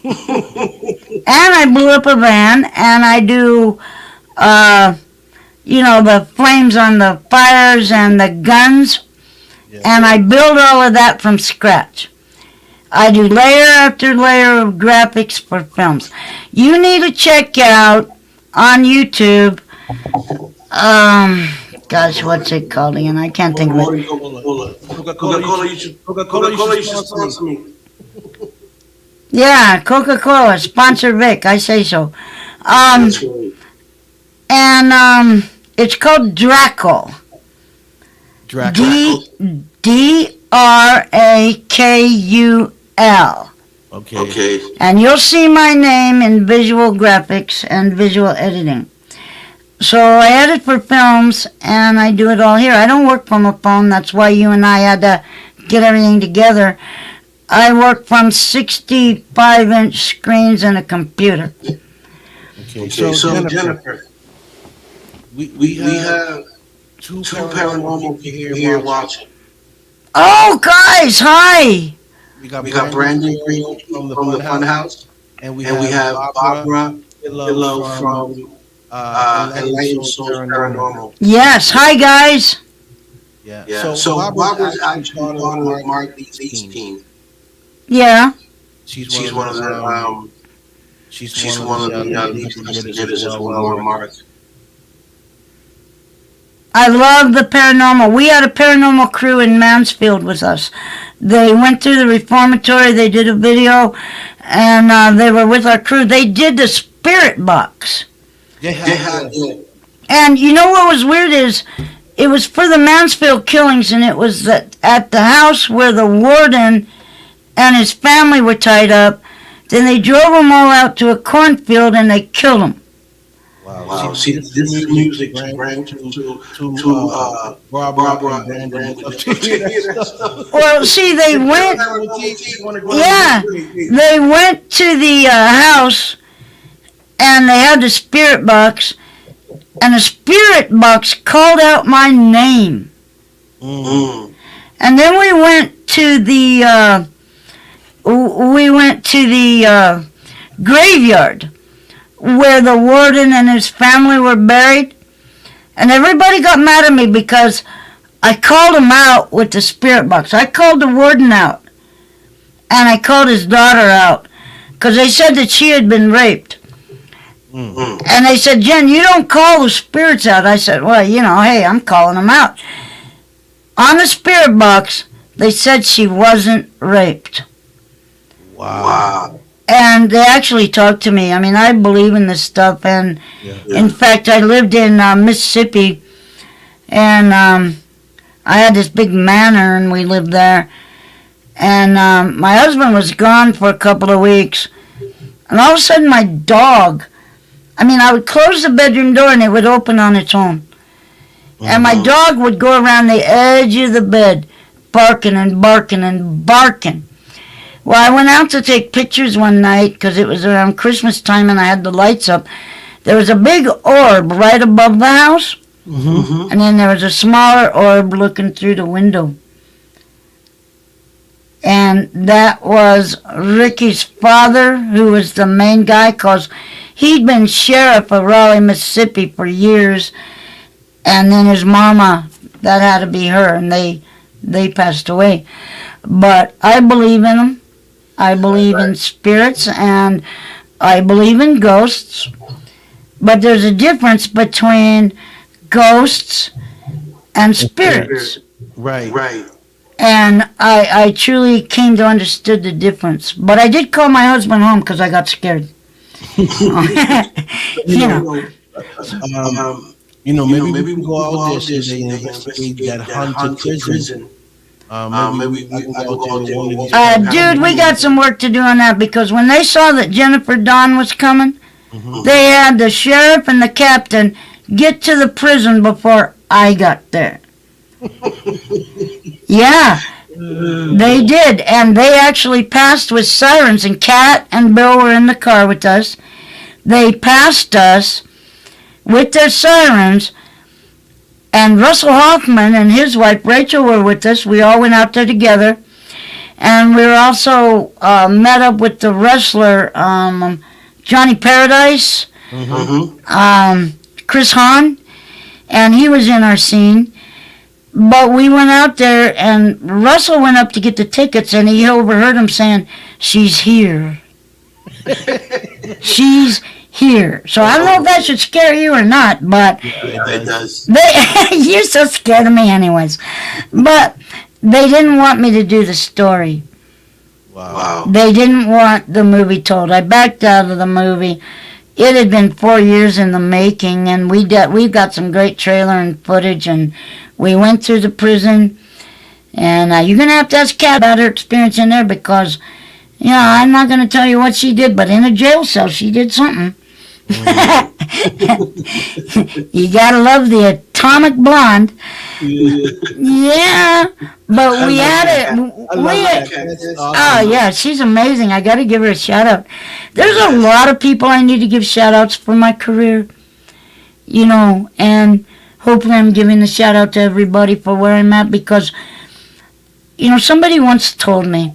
And I blew up a van, and I do, the flames on the fires and the guns, and I build all of that from scratch. I do layer after layer of graphics for films. You need to check out on YouTube Gosh, what's it called again? I can't think of it. Coca-Cola, you should sponsor me. Yeah, Coca-Cola, sponsor Vic, I say so. That's right. And it's called Draco. Draco. Drakul. Okay. And you'll see my name in visual graphics and visual editing. So I edit for films, and I do it all here. I don't work from a phone. That's why you and I had to get everything together. I work from 65-inch screens and a computer. Okay. So Jennifer, we have two paranormal people here watching. Oh, guys, hi. We got Brandon Green from the Fun House, and we have Barbara Pillow from Enlightened Soul Paranormal. Yes, hi, guys. Yeah. So Barbara's actually part of Mark Lee's team. Yeah. She's one of the lead investigators as well, Mark. I love the paranormal. We had a paranormal crew in Mansfield with us. They went through the reformatory, they did a video, and they were with our crew. They did the spirit box. Yeah. And you know what was weird is, it was for the Mansfield killings, and it was that at the house where the warden and his family were tied up. Then they drove them all out to a cornfield and they killed them. Wow. See, this is music to Barbara and Brandon. Well, see, they went. Yeah, they went to the house, and they had the spirit box, and the spirit box called out my name. Mm. And then we went to the graveyard where the warden and his family were buried, and everybody got mad at me because I called him out with the spirit box. I called the warden out, and I called his daughter out because they said that she had been raped. Mm. And they said, Jen, you don't call the spirits out. I said, well, hey, I'm calling them out. On the spirit box, they said she wasn't raped. Wow. And they actually talked to me. I mean, I believe in this stuff. And in fact, I lived in Mississippi, and I had this big manor, and we lived there. And my husband was gone for a couple of weeks. And all of a sudden, my dog, I would close the bedroom door, and it would open on its own. Mm-hmm. And my dog would go around the edge of the bed, barking and barking and barking. Well, I went out to take pictures one night because it was around Christmas time and I had the lights up. There was a big orb right above the house, Mm-hmm. and then there was a smaller orb looking through the window. And that was Ricky's father, who was the main guy, because he'd been sheriff of Raleigh, Mississippi for years. And then his mama, that had to be her, and they passed away. But I believe in them. I believe in spirits, and I believe in ghosts. But there's a difference between ghosts and spirits. Right. And I truly came to understand the difference. But I did call my husband home because I got scared. Maybe we go out there today and investigate that haunted prison. Dude, we got some work to do on that, because when they saw that Jennifer Dawn was coming, they had the sheriff and the captain get to the prison before I got there. Yeah, they did, and they actually passed with sirens, and Kat and Bill were in the car with us. They passed us with their sirens, and Russell Hoffman and his wife Rachel were with us. We all went out there together, and we were also met up with the wrestler Johnny Paradise, Chris Hahn, and he was in our scene. But we went out there, and Russell went up to get the tickets, and he overheard him saying, "She's here. She's here. So I don't know if that should scare you or not, but It does. you're so scared of me anyways. But they didn't want me to do the story. Wow. They didn't want the movie told. I backed out of the movie. It had been 4 years in the making, and we've got some great trailer and footage, and we went through the prison. And you're going to have to ask Kat about her experience in there because, you know, I'm not going to tell you what she did, but in a jail cell, she did something. You got to love the atomic blonde. Yeah, but we had it. Oh, yeah, she's amazing. I got to give her a shout out. There's a lot of people I need to give shout outs for my career, you know, and hopefully I'm giving a shout out to everybody for where I'm at because, you know, somebody once told me,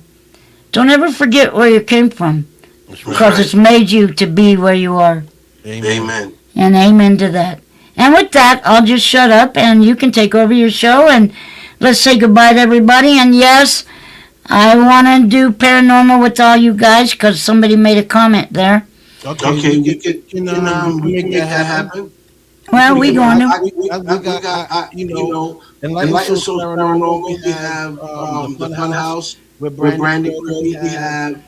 don't ever forget where you came from because it's made you to be where you are. Amen. And amen to that. And with that, I'll just shut up and you can take over your show and let's say goodbye to everybody. And yes, I want to do paranormal with all you guys because somebody made a comment there. Okay, we can make that happen. Well, we going to. We got, you know, Enlightened Soul Paranormal. We have the Fun House with Brandy. We have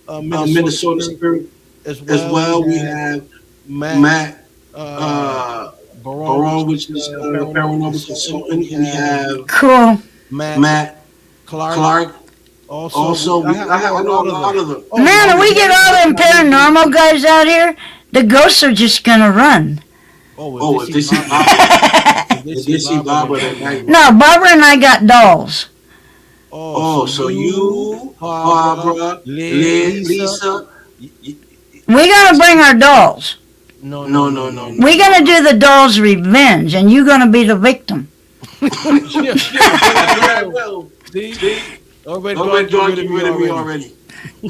Minnesota Spirit as well. We have Matt Baron, which is a paranormal consultant. We have Cool. Matt Clark. Also, I have a lot of them. Man, if we get all them paranormal guys out here, the ghosts are just going to run. If they see Barbara, if they see Barbara, then No, Barbara and I got dolls. so you, Barbara, Lisa. We got to bring our dolls. No. We're going to do the dolls' revenge, and you're going to be the victim. Already rid of me already.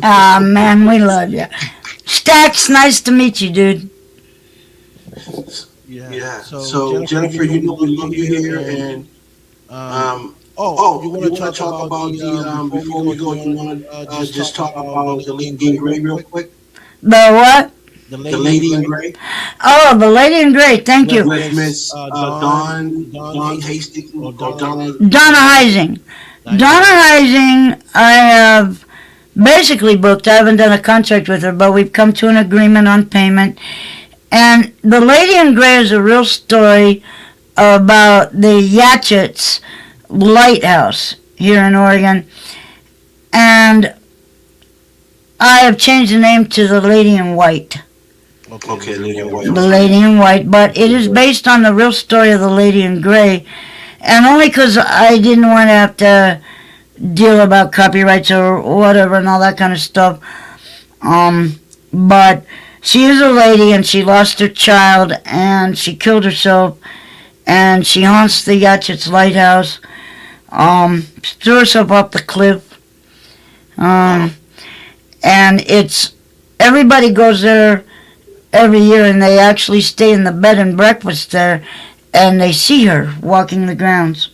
Ah, man, we love you. Stacks, nice to meet you, dude. Yeah. So Jennifer, you know we love you here, and you want to talk about the before we go, you want to just talk about the Lady in Gray real quick? The what? The Lady in Gray. Oh, the Lady in Gray, thank you. With Miss Dawn Hastings or Donna Heising. Donna Heising, I have basically booked. I haven't done a contract with her, but we've come to an agreement on payment. And The Lady in Gray is a real story about the Yatchet's lighthouse here in Oregon. And I have changed the name to The Lady in White. Okay, Lady in White. The Lady in White, but it is based on the real story of the Lady in Gray, and only because I didn't want to have to deal about copyrights or whatever and all that kind of stuff. But she is a lady, and she lost her child, and she killed herself, and she haunts the Yatchet's lighthouse. She threw herself off the cliff, and it's everybody goes there every year, and they actually stay in the bed and breakfast there, and they see her walking the grounds.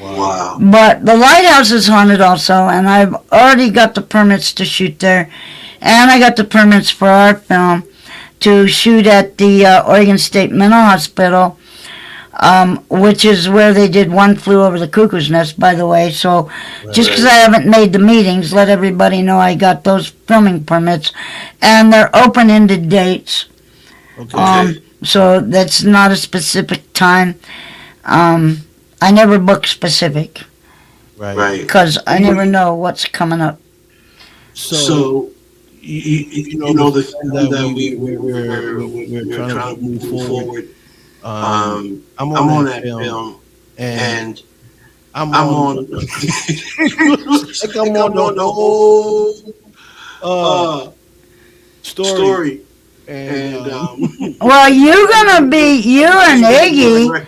Wow. But the lighthouse is haunted also, and I've already got the permits to shoot there, and I got the permits for our film to shoot at the Oregon State Mental Hospital, which is where they did One Flew Over the Cuckoo's Nest, by the way. So just because I haven't made the meetings, let everybody know I got those filming permits, and they're open-ended dates. Okay. So that's not a specific time. I never book specific Right. because I never know what's coming up. So you know the film that we're trying to move forward. I'm on that film, and I'm on. Like I'm on the whole story. And Well, you're gonna be you and Iggy.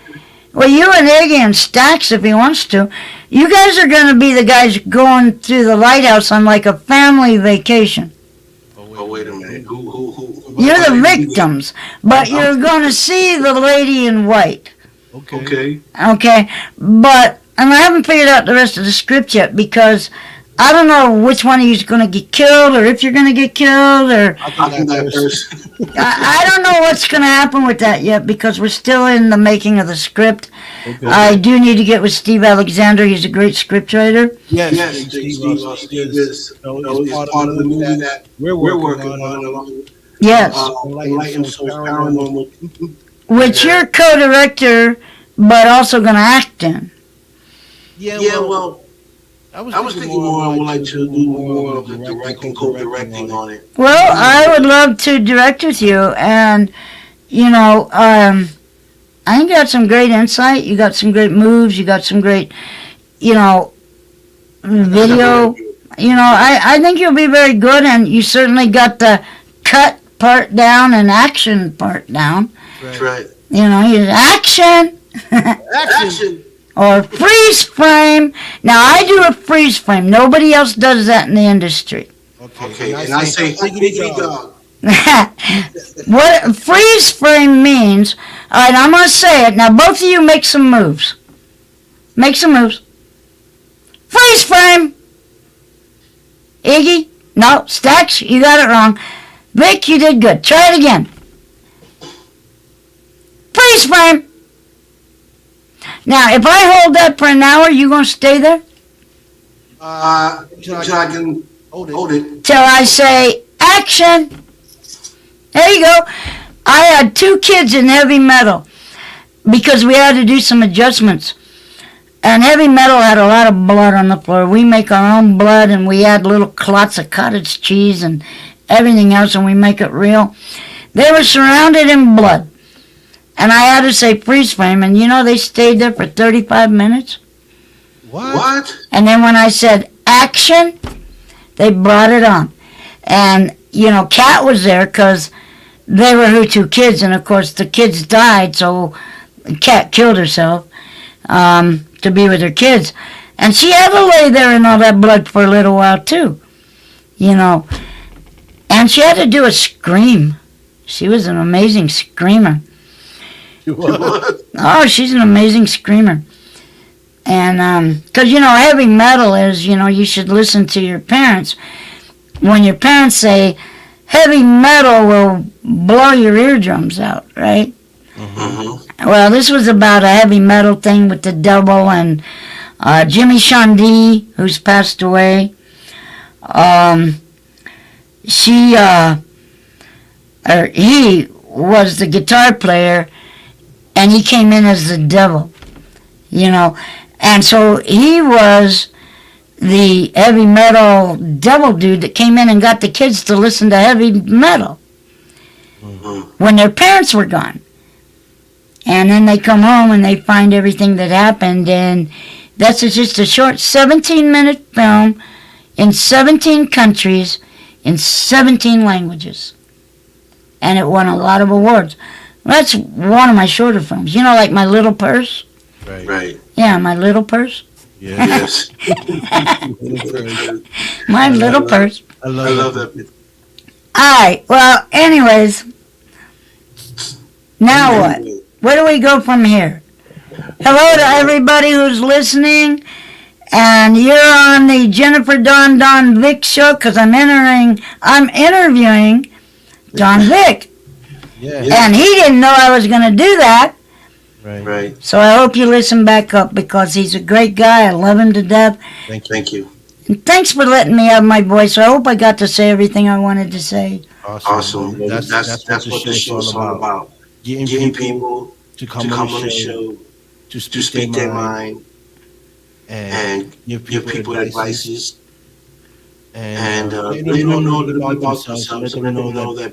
Well, you and Iggy and Stax, if he wants to. You guys are gonna be the guys going through the lighthouse on like a family vacation. Oh, wait a minute. Who? You're the victims, but you're gonna see the Lady in White. okay. Okay, but and I haven't figured out the rest of the script yet because I don't know which one of you is going to get killed, or if you're going to get killed, or I'll do that first. I don't know what's going to happen with that yet because we're still in the making of the script. Okay. I do need to get with Steve Alexander. He's a great scriptwriter. Yes, Steve is part of the movie that we're working on. Yes, Enlightened Souls Paranormal. which you're co-director, but also going to act in. Yeah, well, I was thinking more I would like to do more of the directing, co-directing on it. Well, I would love to direct with you, and you know, I think you got some great insight. You got some great moves. You got some great, you know, video. You know, I think you'll be very good, and you certainly got the cut part down and action part down. That's right. You know, you action. Action. Or freeze frame. Now I do a freeze frame. Nobody else does that in the industry. Okay, and I say higgity dog. What freeze frame means, all right, I'm going to say it. Now both of you make some moves. Make some moves. Freeze frame. Iggy? No. Stax, you got it wrong. Vic, you did good. Try it again. Freeze frame. Now, if I hold that for an hour, you going to stay there? So I can hold it. Till I say action. There you go. I had 2 kids in heavy metal because we had to do some adjustments. And heavy metal had a lot of blood on the floor. We make our own blood, and we add little clots of cottage cheese and everything else, and we make it real. They were surrounded in blood. And I had to say freeze frame, and you know they stayed there for 35 minutes. What? And then when I said action, they brought it on. And, you know, Kat was there because they were her 2 kids, and of course the kids died, so Kat killed herself to be with her kids. And she had to lay there in all that blood for a little while too, you know. And she had to do a scream. She was an amazing screamer. Oh, she's an amazing screamer. And, because, you know, heavy metal is, you know, you should listen to your parents. When your parents say, heavy metal will blow your eardrums out, right? Mm-hmm. Well, this was about a heavy metal thing with the devil and Jimmy Shandy, who's passed away. He was the guitar player, and he came in as the devil, you know. And so he was the heavy metal devil dude that came in and got the kids to listen to heavy metal when their parents were gone. And then they come home and they find everything that happened, and that's just a short 17-minute film in 17 countries in 17 languages. And it won a lot of awards. That's one of my shorter films. You know, like My Little Purse? Right. Yeah, My Little Purse. Yeah. Yes. My Little Purse. I love that. All right. Well, anyways, now what? Where do we go from here? Hello to everybody who's listening. And you're on the Jennifer Don Vic show because I'm interviewing Don Vic. Yeah. And he didn't know I was going to do that. Right. So I hope you listen back up because he's a great guy. I love him to death. Thank you. And thanks for letting me have my voice. I hope I got to say everything I wanted to say. Awesome. That's what the show's all about. Getting people to come on the show, to speak their mind, and give people advices. And they don't know a little bit about themselves, and let them know that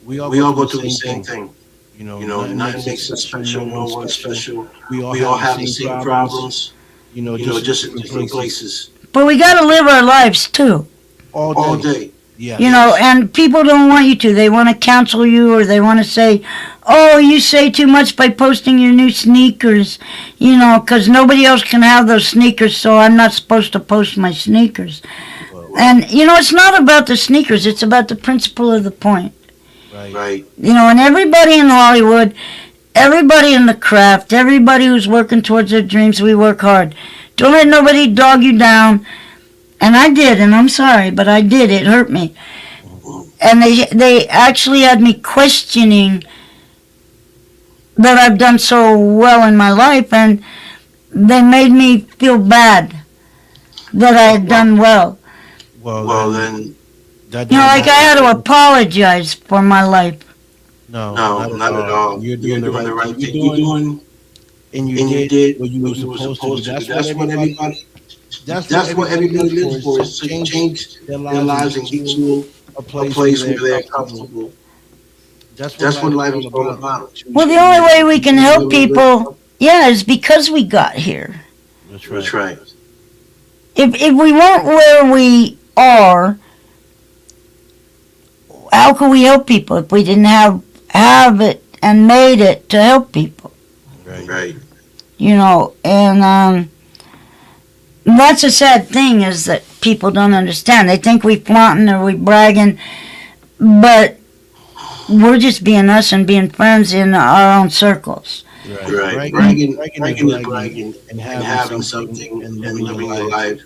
we all go through the same thing. You know, nothing makes us special, no one's special. We all have the same problems, just in different places. But we got to live our lives too. All day. Yeah. You know, and people don't want you to. They want to counsel you, or they want to say, oh, you say too much by posting your new sneakers, because nobody else can have those sneakers, so I'm not supposed to post my sneakers. And, it's not about the sneakers. It's about the principle of the point. Right. And everybody in Hollywood, everybody in the craft, everybody who's working towards their dreams, we work hard Don't let nobody dog you down. And I did, and I'm sorry, but I did. It hurt me. And they actually had me questioning that I've done so well in my life, and they made me feel bad that I had done well. Well, then that You know, like I had to don't- apologize for my life. no, no, not at all. You're doing the right thing. You're doing, and and you did what you were supposed to do. That's what everybody. That's what everybody lives for, is to change their lives and get to a place where they're comfortable. That's what life is all about. Well, the only way we can help people, yeah, is because we got here. That's right. That's right. If we weren't where we are, how could we help people if we didn't have it and made it to help people? Right. You know, and that's a sad thing, is that people don't understand. They think we flaunting or we bragging, but we're just being us and being friends in our own circles. Right. Bragging is bragging, and having something and living a life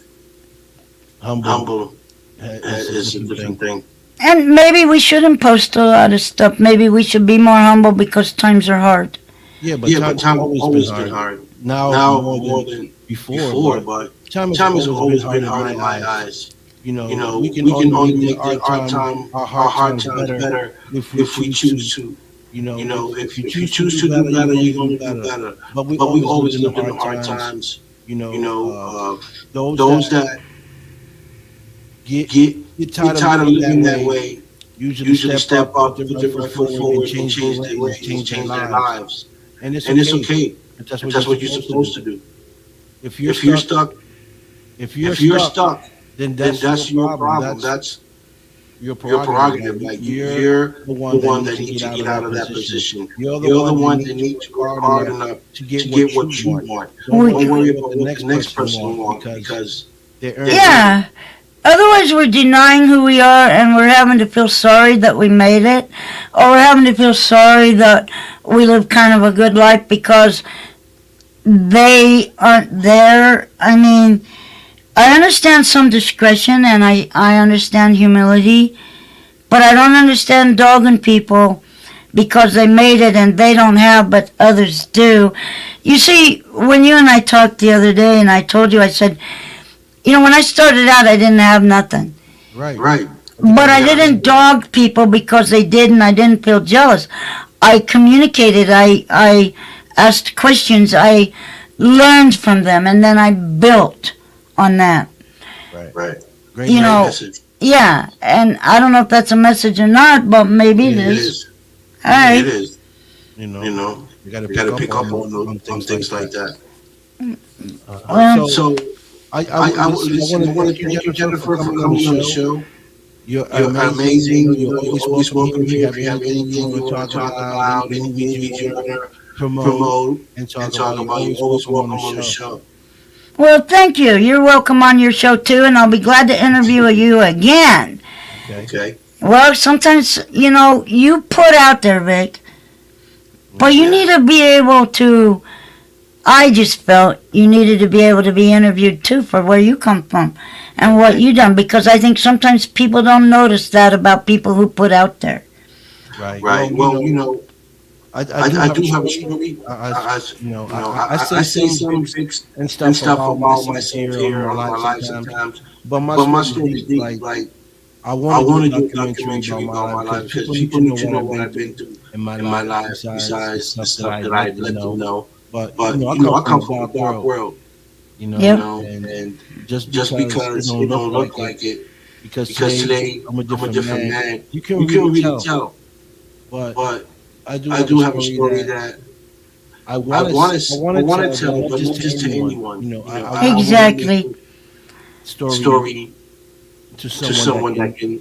humble is a different thing. And maybe we shouldn't post a lot of stuff. Maybe we should be more humble because times are hard. Yeah, but time's always been hard. Now more than before, but time has always been hard in my eyes. You know, we can only make our hard times better if we choose to. You know, if you choose to do better, you're going to do better. But we always look in the hard times. Those that get tired of living that way usually step up, put their foot forward, and change their ways, change their lives. And it's okay. That's what you're supposed to do. If you're stuck, then that's your problem. That's your prerogative. Like you're the one that needs to get out of that position. You're the one that needs to work hard enough to get what you want. Don't worry about what the next person wants, because they're earning it. Yeah. Otherwise, we're denying who we are, and we're having to feel sorry that we made it, or we're having to feel sorry that we live kind of a good life because they aren't there. I mean, I understand some discretion, and I understand humility, but I don't understand dogging people because they made it and they don't have, but others do. You see, when you and I talked the other day, and I told you, I said, you know, when I started out, I didn't have nothing. Right. But I didn't dog people because they did, and I didn't feel jealous. I communicated. I asked questions. I learned from them, and then I built on that. Right. Great You know, message. Yeah, and I don't know if that's a message or not, but maybe it is. All right. It is. You know, You got to pick up on things like that. Well, So I want to thank you, Jennifer, for coming on the show. You're amazing. You're always welcome here. If you have anything you want to talk about, anything you want to promote and talk about, you're always welcome on the show. Well, thank you. You're welcome on your show, too, and I'll be glad to interview you again. Okay. Well, sometimes, you know, you put out there, Vic, but you need to be able to, I just felt you needed to be able to be interviewed, too, for where you come from and what you done, because I think sometimes people don't notice that about people who put out there. Right. Well, you know, I do have a story. I say some things and stuff about myself here on my life sometimes, but my story is deep. Like I want to do a documentary about my life because people need to know what I've been through in my life besides the stuff that I let them know. But you know, I come from a dark world. You know, and just because it don't look like it, because today I'm a different man. You can really tell. But I do have a story that I want to tell, but not just to anyone. You know, I Exactly. story to someone that can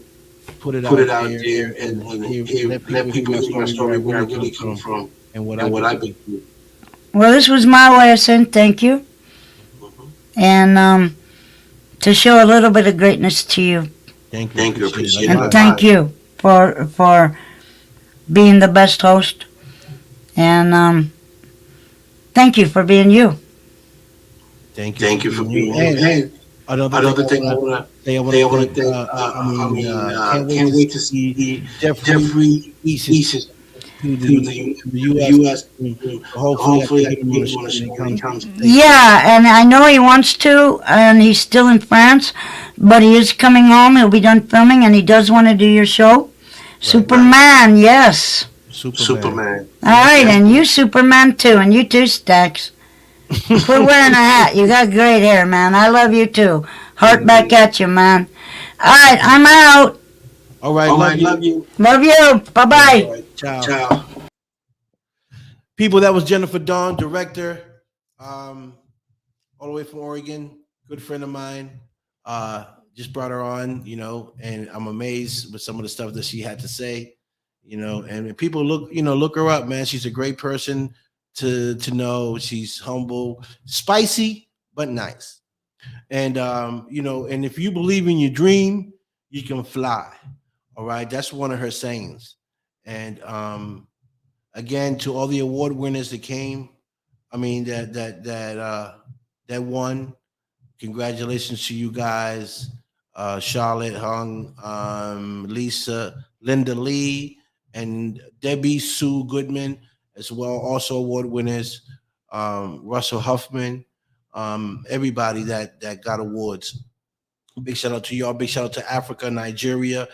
put it out there and let people hear my story, where I really come from, and what I've been through. Well, this was my way of saying thank you. And to show a little bit of greatness to you. Thank you. Appreciate it. And thank you for being the best host. And thank you for being you. Thank Thank you for being here. And another thing I want to thank, can't wait to see Jeffrey East to to the the U.S. U.S. Hopefully, I Hopefully, I can can get him on get the him on show the when show he when he comes. comes. Yeah, and I know he wants to, and he's still in France, but he is coming home. He'll be done filming, and he does want to do your show. Superman, yes. Superman. All right, and you Superman too, and you too, Stax. Quit wearing a hat. You got great hair, man. I love you too. Heart back at you, man. All right, I'm out. All right, Love you. Love you. Bye-bye. Right, ciao. People, that was Jennifer Dawn, director, all the way from Oregon. Good friend of mine. Just brought her on, and I'm amazed with some of the stuff that she had to say, and people look her up, man. She's a great person to know. She's humble, spicy, but nice. And and if you believe in your dream, you can fly. All right. That's one of her sayings. And again, to all the award winners that came, I mean that won. Congratulations to you guys, Charlotte Hung, Lisa, Linda Lee, and Debbie Sue Goodman as well. Also award winners, Russell Huffman, everybody that got awards. Big shout out to y'all. Big shout out to Africa, Nigeria.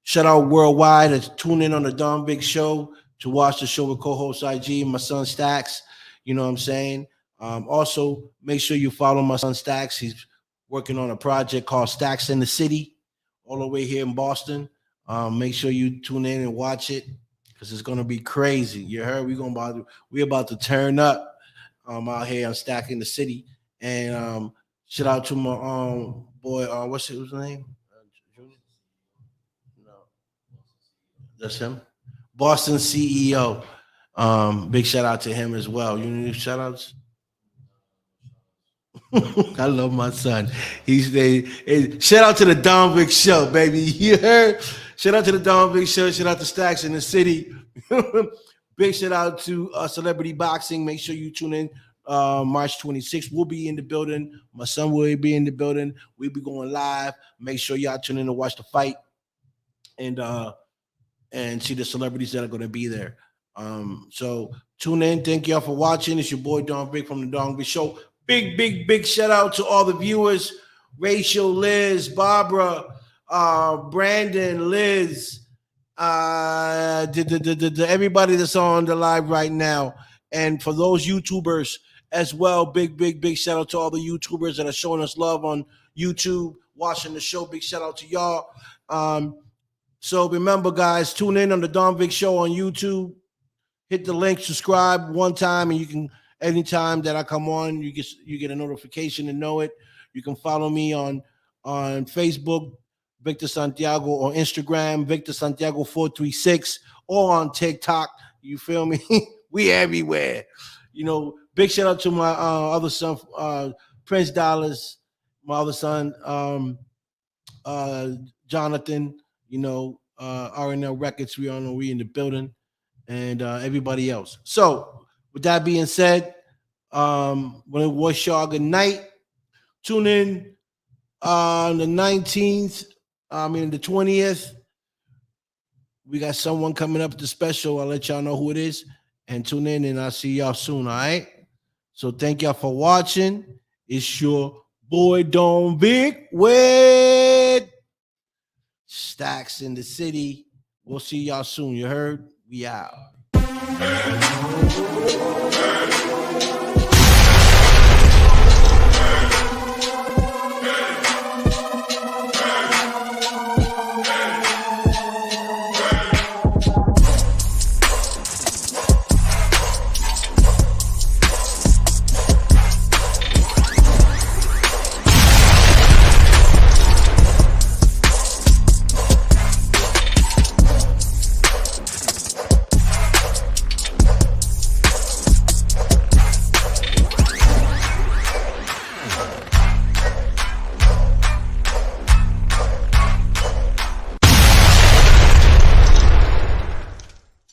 Shout out worldwide to tune in on the Don Big Show to watch the show with co-host IG and my son Stacks. You know what I'm saying? Also, make sure you follow my son Stacks. He's working on a project called Stacks in the City, all the way here in Boston. Make sure you tune in and watch it because it's gonna be crazy. You heard? We're about to turn up out here on Stack in the City. And shout out to my boy, what's his name? No, that's him. Boston CEO. Big shout out to him as well. You need shout outs? I love my son. Shout out to the Don Vic Show, baby. You heard? Shout out to the Don Vic Show. Shout out to Stacks in the City. Big shout out to Celebrity Boxing. Make sure you tune in. March 26th, we'll be in the building. My son will be in the building. We'll be going live. Make sure y'all tune in to watch the fight and see the celebrities that are going to be there. So tune in. Thank y'all for watching. It's your boy Don Big from the Don Big Show. Big shout out to all the viewers: Rachel, Liz, Barbara, Brandon, Liz, everybody that's on the live right now. And for those YouTubers as well, big shout out to all the YouTubers that are showing us love on YouTube, watching the show. Big shout out to y'all. So remember, guys, tune in on the Don Vic Show on YouTube. Hit the link, subscribe one time, and you can anytime that I come on, you get a notification to know it. You can follow me on Facebook, Victor Santiago, or Instagram, Victor Santiago 436, or on TikTok. You feel me? We everywhere. Big shout out to my other son, Prince Dollars, my other son, Jonathan. R&L Records. We in the building, and everybody else. So with that being said, want to wish y'all good night. Tune in on the 19th. The 20th. We got someone coming up at the special. I'll let y'all know who it is. And tune in, and I'll see y'all soon, all right? So thank y'all for watching. It's your boy Don Vic with Stacks in the City. We'll see y'all soon. You heard? We out.